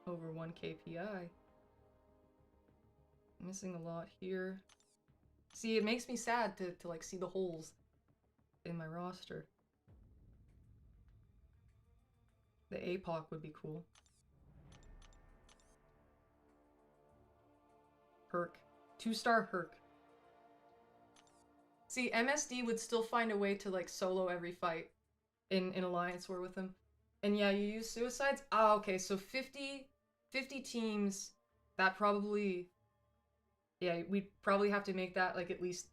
Over 1 KPI. Missing a lot here. See, it makes me sad to like see the holes in my roster. The APOC would be cool. Herc. 2-star Herc. See, MSD would still find a way to like solo every fight in Alliance War with him. And yeah, you use suicides? Ah, okay, so 50 teams, that probably... Yeah, we'd probably have to make that like at least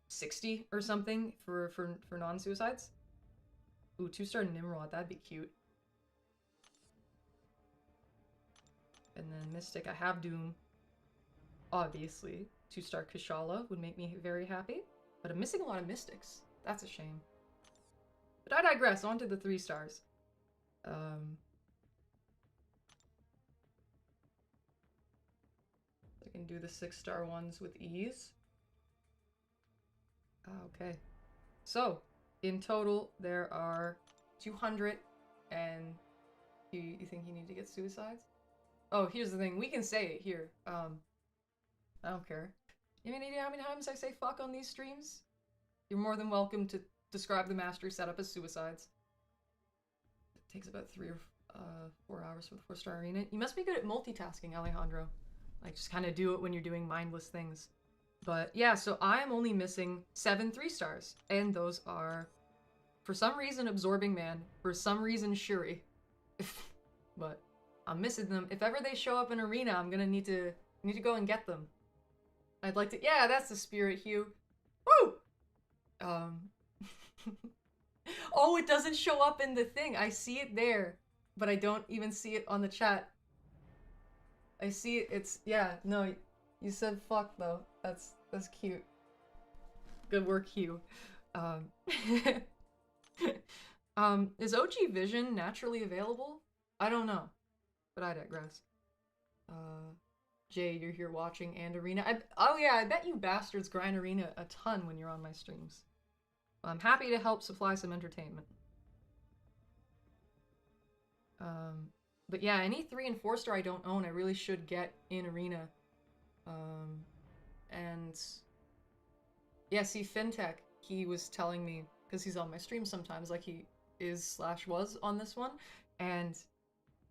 60 or something for non-suicides. Ooh, 2-star Nimrod, that'd be cute. And then Mystic, I have Doom. Obviously. 2-star Kushala would make me very happy. But I'm missing a lot of Mystics. That's a shame. But I digress, on to the 3 stars. I can do the 6-star ones with ease. Okay. So, in total, there are 200 and... You think you need to get suicides? Oh, here's the thing. We can say it here. I don't care. You mean how many times I say fuck on these streams? You're more than welcome to describe the mastery setup as suicides. It takes about 3 or 4 hours for the 4-star arena. You must be good at multitasking, Alejandro. Like, just kind of do it when you're doing mindless things. But yeah, so I am only missing 7 3-stars. And those are, for some reason, Absorbing Man. For some reason, Shuri. But I'm missing them. If ever they show up in arena, I'm gonna need to go and get them. I'd like to... Yeah, that's the spirit, Hugh. Woo! Oh, it doesn't show up in the thing. I see it there, but I don't even see it on the chat. I see it. It's... Yeah, no, you said fuck, though. That's cute. Good work, Hugh. Is OG Vision naturally available? I don't know, but I digress. Jay, you're here watching and Arena. Oh yeah, I bet you bastards grind Arena a ton when you're on my streams. I'm happy to help supply some entertainment. But yeah, any 3 and 4-star I don't own, I really should get in Arena. And yeah, see, FinTech, he was telling me, because he's on my stream sometimes, like he is/was on this one, and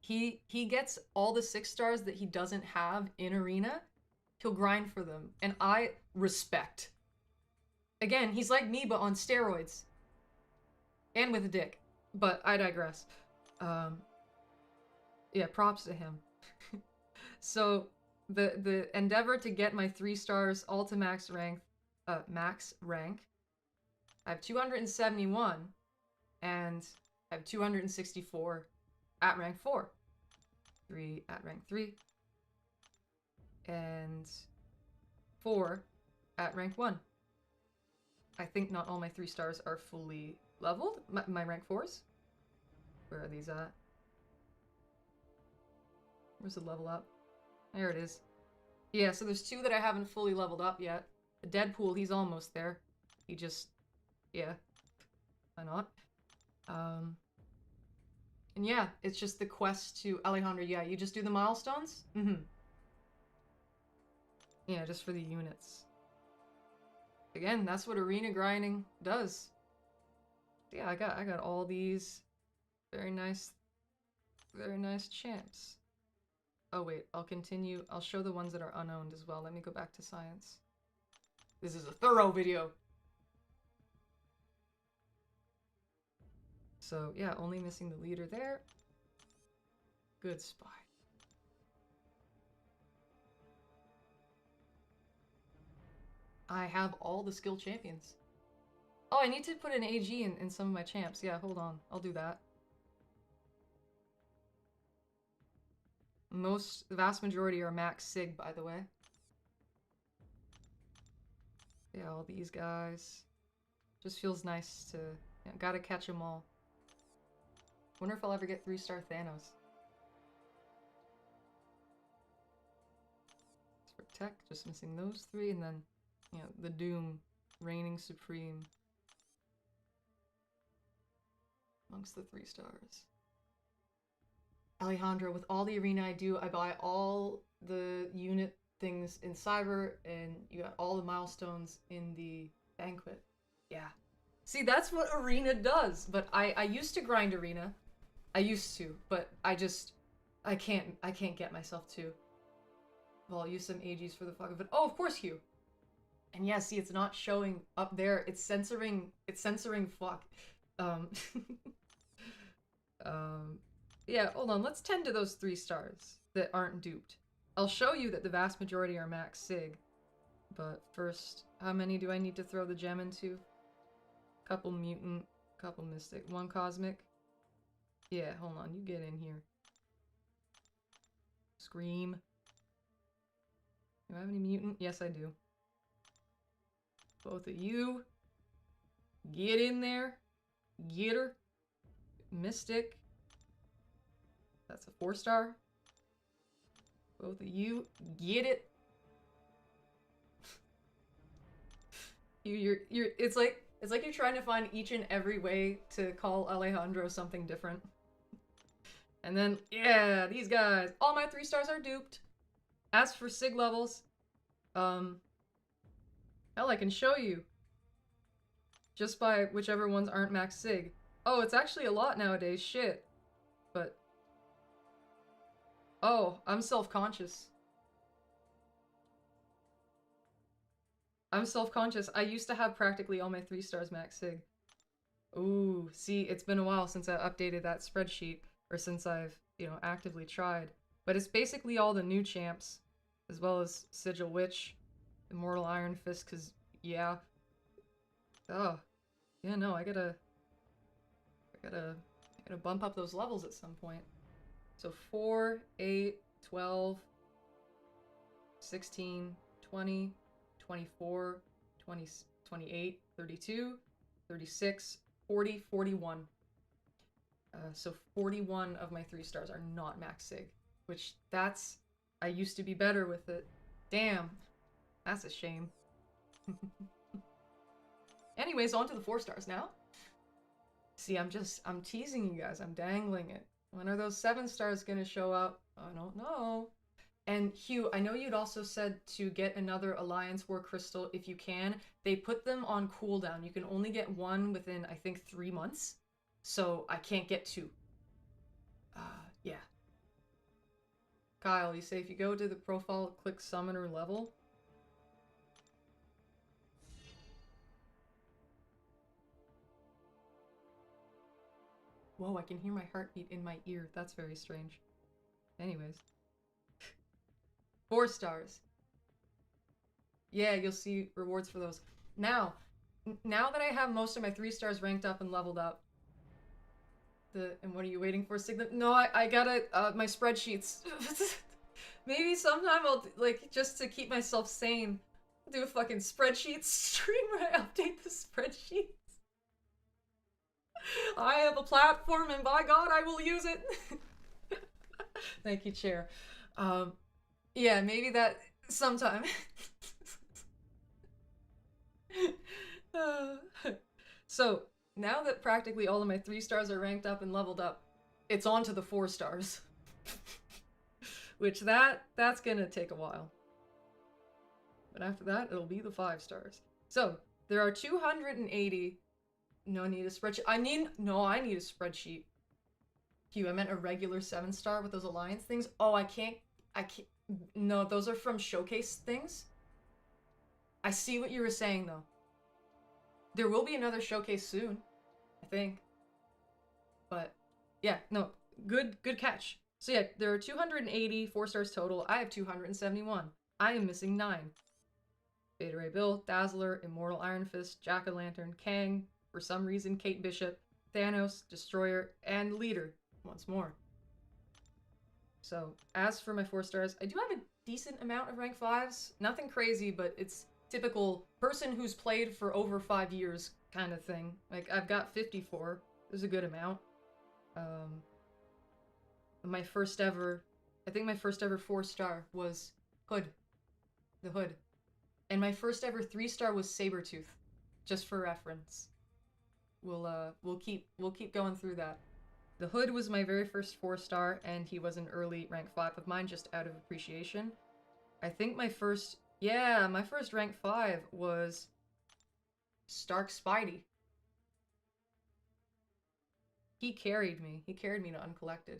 he gets all the 6-stars that he doesn't have in Arena. He'll grind for them, and I respect. Again, he's like me, but on steroids. And with a dick. But I digress. Yeah, props to him. So, the endeavor to get my 3 stars all to max rank, I have 271, and I have 264 at rank 4. 3 at rank 3. And 4 at rank 1. I think not all my 3 stars are fully leveled. My rank 4s. Where are these at? Where's the level up? There it is. Yeah, so there's 2 that I haven't fully leveled up yet. The Deadpool, he's almost there. He just... yeah. Why not? And yeah, it's just the quest to... Alejandro, yeah, you just do the milestones? Mm-hmm. Yeah, just for the units. Again, that's what arena grinding does. Yeah, I got all these very nice champs. Oh wait, I'll continue. I'll show the ones that are unowned as well. Let me go back to science. This is a thorough video. So yeah, only missing the leader there. Good spy. I have all the skill champions. Oh, I need to put an AG in some of my champs. Yeah, hold on. I'll do that. The vast majority are max sig, by the way. Yeah, all these guys. Just feels nice to... Yeah, gotta catch them all. Wonder if I'll ever get 3-star Thanos. For tech, just missing those 3, and then Yeah, the Doom, reigning supreme amongst the 3 stars. Alejandro, with all the arena I do, I buy all the unit things in Cyber, and you got all the milestones in the Banquet. Yeah. See, that's what arena does. But I used to grind arena. I used to, but I can't get myself to. Well, I'll use some AGs for the fuck of it. Oh, of course, Hugh. And yeah, see, it's not showing up there. It's censoring fuck. Um, yeah, hold on. Let's tend to those 3 stars that aren't duped. I'll show you that the vast majority are max sig. But first, how many do I need to throw the gem into? Couple mutant, couple mystic, 1 cosmic. Yeah, hold on. You get in here. Scream. Do I have any mutant? Yes, I do. Both of you. Get in there. Get her. Mystic. That's a 4-star. Both of you. Get it. You're it's like you're trying to find each and every way to call Alejandro something different. And then, yeah, these guys. All my 3 stars are duped. As for sig levels, hell, I can show you. Just by whichever ones aren't max sig. Oh, it's actually a lot nowadays, shit. But, oh, I'm self-conscious. I'm self-conscious. I used to have practically all my 3 stars max sig. Ooh, see, it's been a while since I updated that spreadsheet, or since I've, you know, actively tried. But it's basically all the new champs, as well as Sigil Witch, Immortal Iron Fist, cause, yeah. Oh. Yeah, no, I gotta bump up those levels at some point. So 4, 8, 12, 16, 20, 24, 20, 28, 32, 36, 40, 41. So 41 of my 3 stars are not max sig, which that's, I used to be better with it. Damn, that's a shame. Anyways, on to the 4 stars now. See, I'm teasing you guys. I'm dangling it. When are those 7 stars gonna show up? I don't know. And Hugh, I know you'd also said to get another Alliance War Crystal if you can. They put them on cooldown. You can only get 1 within, I think, 3 months. So I can't get 2. Yeah. Kyle, you say if you go to the profile, click Summoner level. Whoa, I can hear my heartbeat in my ear. That's very strange. Anyways. 4 stars. Yeah, you'll see rewards for those. Now that I have most of my 3 stars ranked up and leveled up, and what are you waiting for, Signet? No, I gotta, my spreadsheets. Maybe sometime I'll, like, just to keep myself sane, do a fucking spreadsheet stream where I update the spreadsheets. I have a platform and by God I will use it. Thank you, Chair. Yeah, maybe that sometime. So, now that practically all of my 3 stars are ranked up and leveled up, it's on to the 4 stars. Which that's gonna take a while. But after that, it'll be the 5 stars. So, there are 280... No, I need a spreadsheet. I need a spreadsheet. Hugh, I meant a regular 7-star with those alliance things. Oh, I can't... No, those are from showcase things. I see what you were saying, though. There will be another showcase soon, I think. But, yeah, no, good catch. So yeah, there are 280 4 stars total. I have 271. I am missing 9. Beta Ray Bill, Dazzler, Immortal Iron Fist, Jack-o'-lantern, Kang, for some reason Kate Bishop, Thanos, Destroyer, and Leader, once more. So, as for my 4 stars, I do have a decent amount of rank 5s. Nothing crazy, but it's typical person who's played for over 5 years kind of thing. Like, I've got 54. There's a good amount. My first ever, I think my first ever 4-star was Hood. The Hood. And my first ever 3-star was Sabretooth, just for reference. We'll keep going through that. The Hood was my very first 4-star, and he was an early rank 5 of mine, just out of appreciation. I think my first rank 5 was Stark Spidey. He carried me. He carried me to Uncollected.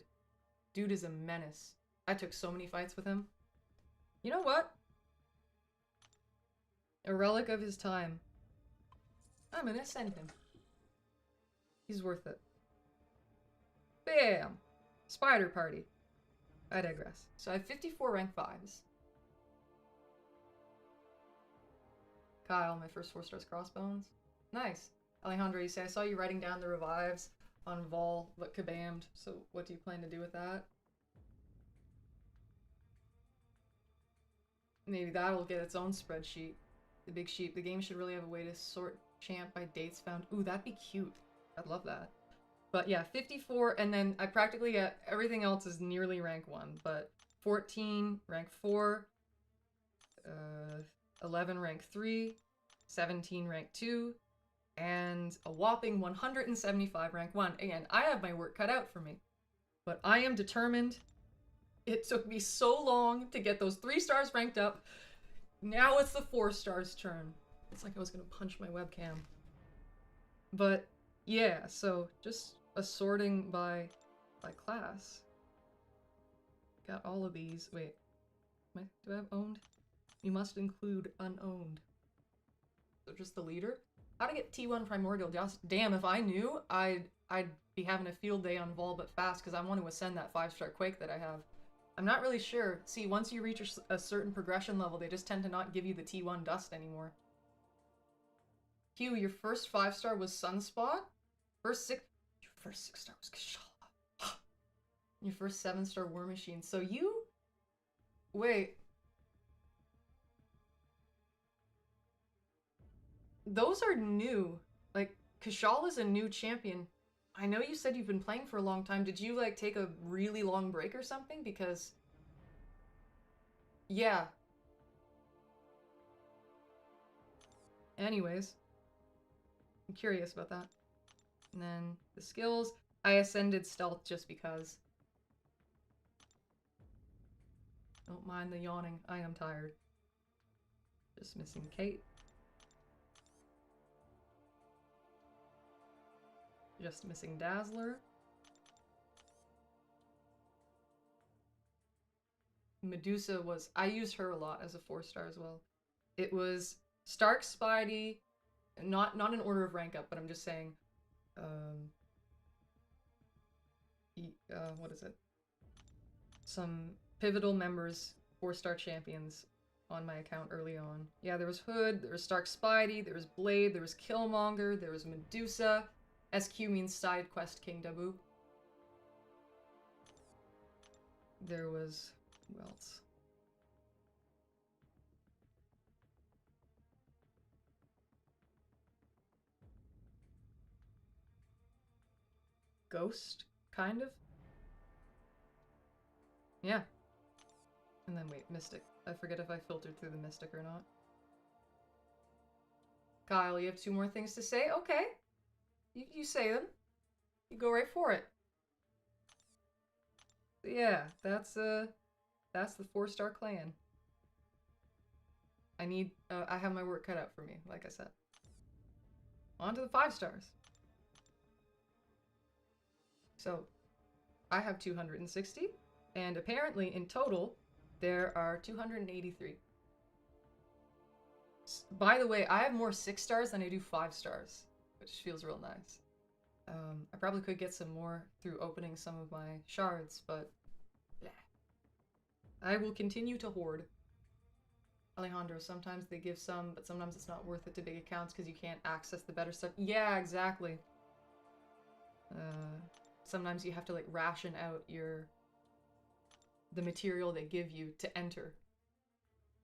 Dude is a menace. I took so many fights with him. You know what? A relic of his time. I'm gonna send him. He's worth it. Bam! Spider Party. I digress. So I have 54 rank 5s. Kyle, my first 4-stars Crossbones. Nice. Alejandro, you say, I saw you writing down the revives on Vol, but kabammed. So what do you plan to do with that? Maybe that'll get its own spreadsheet. The big sheep. The game should really have a way to sort champ by dates found. Ooh, that'd be cute. I'd love that. But yeah, 54, and then I practically get everything else is nearly rank 1, but 14, rank 4, 11, rank 3, 17, rank 2, and a whopping 175, rank 1. Again, I have my work cut out for me, but I am determined. It took me so long to get those 3 stars ranked up. Now it's the 4 stars turn. It's like I was gonna punch my webcam. But yeah, so just assorting by class. Got all of these. Wait, do I have owned? You must include unowned. So just the leader. How to get T1 Primordial Dust? Damn, if I knew, I'd be having a field day on Vol but fast because I want to ascend that 5-star Quake that I have. I'm not really sure. See, once you reach a certain progression level, they just tend to not give you the T1 Dust anymore. Hugh, your first 5-star was Sunspot? Your first 6-star was Kashala. Your first 7-star War Machine. So you... Wait. Those are new. Like, Kashala's a new champion. I know you said you've been playing for a long time. Did you, like, take a really long break or something? Because... Yeah. Anyways. I'm curious about that. And then the skills. I ascended Stealth just because. Don't mind the yawning. I am tired. Just missing Kate. Just missing Dazzler. Medusa was... I used her a lot as a 4-star as well. It was Stark Spidey... Not in order of rank up, but I'm just saying... what is it? Some pivotal members, 4-star champions on my account early on. Yeah, there was Hood, there was Stark Spidey, there was Blade, there was Killmonger, there was Medusa... SQ means Side Quest King Dabu. There was... who else? Ghost, kind of? Yeah. And then wait, Mystic. I forget if I filtered through the Mystic or not. Kyle, you have 2 more things to say? Okay. You say them. You go right for it. So yeah, that's the 4-star clan. I have my work cut out for me, like I said. On to the 5 stars. So, I have 260, and apparently in total, there are 283. By the way, I have more 6 stars than I do 5 stars. Which feels real nice. I probably could get some more through opening some of my shards, but yeah. I will continue to hoard. Alejandro, sometimes they give some, but sometimes it's not worth it to big accounts because you can't access the better stuff. Yeah, exactly. Sometimes you have to like ration out the material they give you to enter.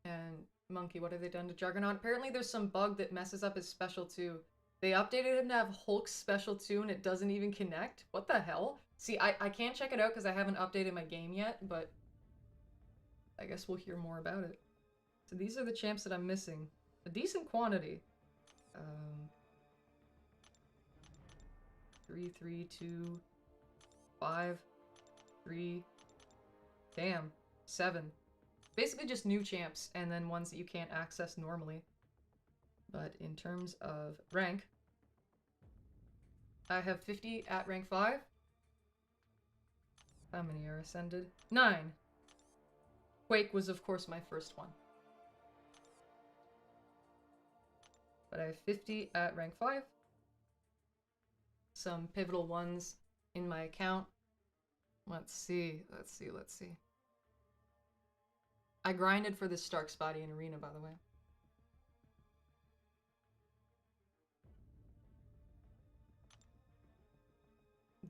And Monkey, what have they done to Juggernaut? Apparently there's some bug that messes up his special too. They updated him to have Hulk's special too, and it doesn't even connect? What the hell? See, I can't check it out because I haven't updated my game yet, but I guess we'll hear more about it. So these are the champs that I'm missing. a decent quantity. 3, 3, 2, 5, 3, damn, 7. Basically just new champs, and then ones that you can't access normally. But in terms of rank, I have 50 at rank 5. How many are ascended? 9. Quake was, of course, my first one. But I have 50 at rank 5. Some pivotal ones in my account. Let's see. I grinded for this Stark's body in Arena, by the way.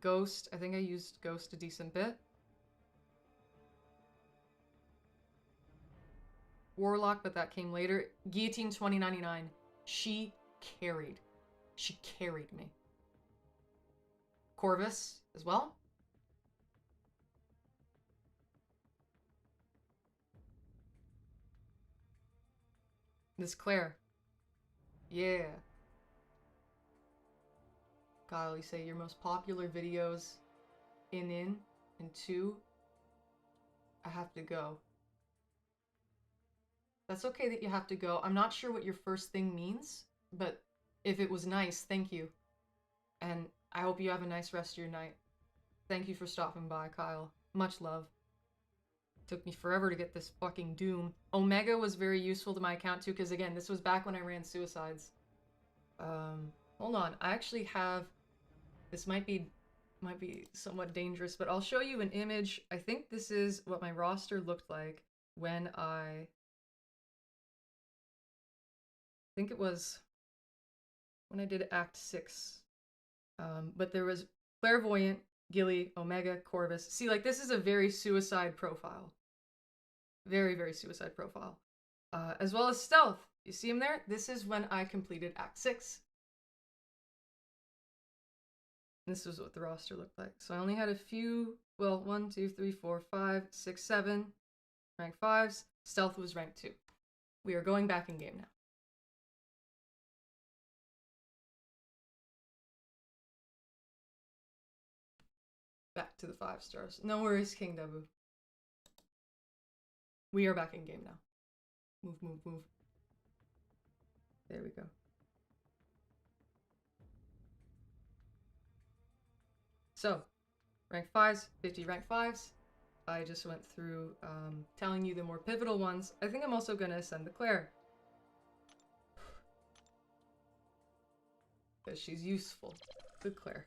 Ghost, I think I used Ghost a decent bit. Warlock, but that came later. Guillotine 2099. She carried me. Corvus as well. This Claire. Yeah. Kyle, you say your most popular videos in 2. I have to go. That's okay that you have to go. I'm not sure what your first thing means, but if it was nice, thank you. And I hope you have a nice rest of your night. Thank you for stopping by, Kyle. Much love. Took me forever to get this fucking Doom. Omega was very useful to my account too, because again, this was back when I ran suicides. Hold on. I actually have... This might be somewhat dangerous, but I'll show you an image. I think this is what my roster looked like when I think it was when I did Act 6. But there was Clairvoyant, Gilly, Omega, Corvus. See, like, this is a very suicide profile. Very, very suicide profile. As well as Stealth. You see him there? This is when I completed Act 6. This was what the roster looked like. So I only had a few, well, 1, 2, 3, 4, 5, 6, 7 rank 5s. Stealth was rank 2. We are going back in game now. Back to the 5 stars. No worries, King Debu. We are back in game now. Move, move, move. There we go. So, rank 5s, 50 rank 5s. I just went through telling you the more pivotal ones. I think I'm also going to ascend the Claire. Because she's useful. Good Claire.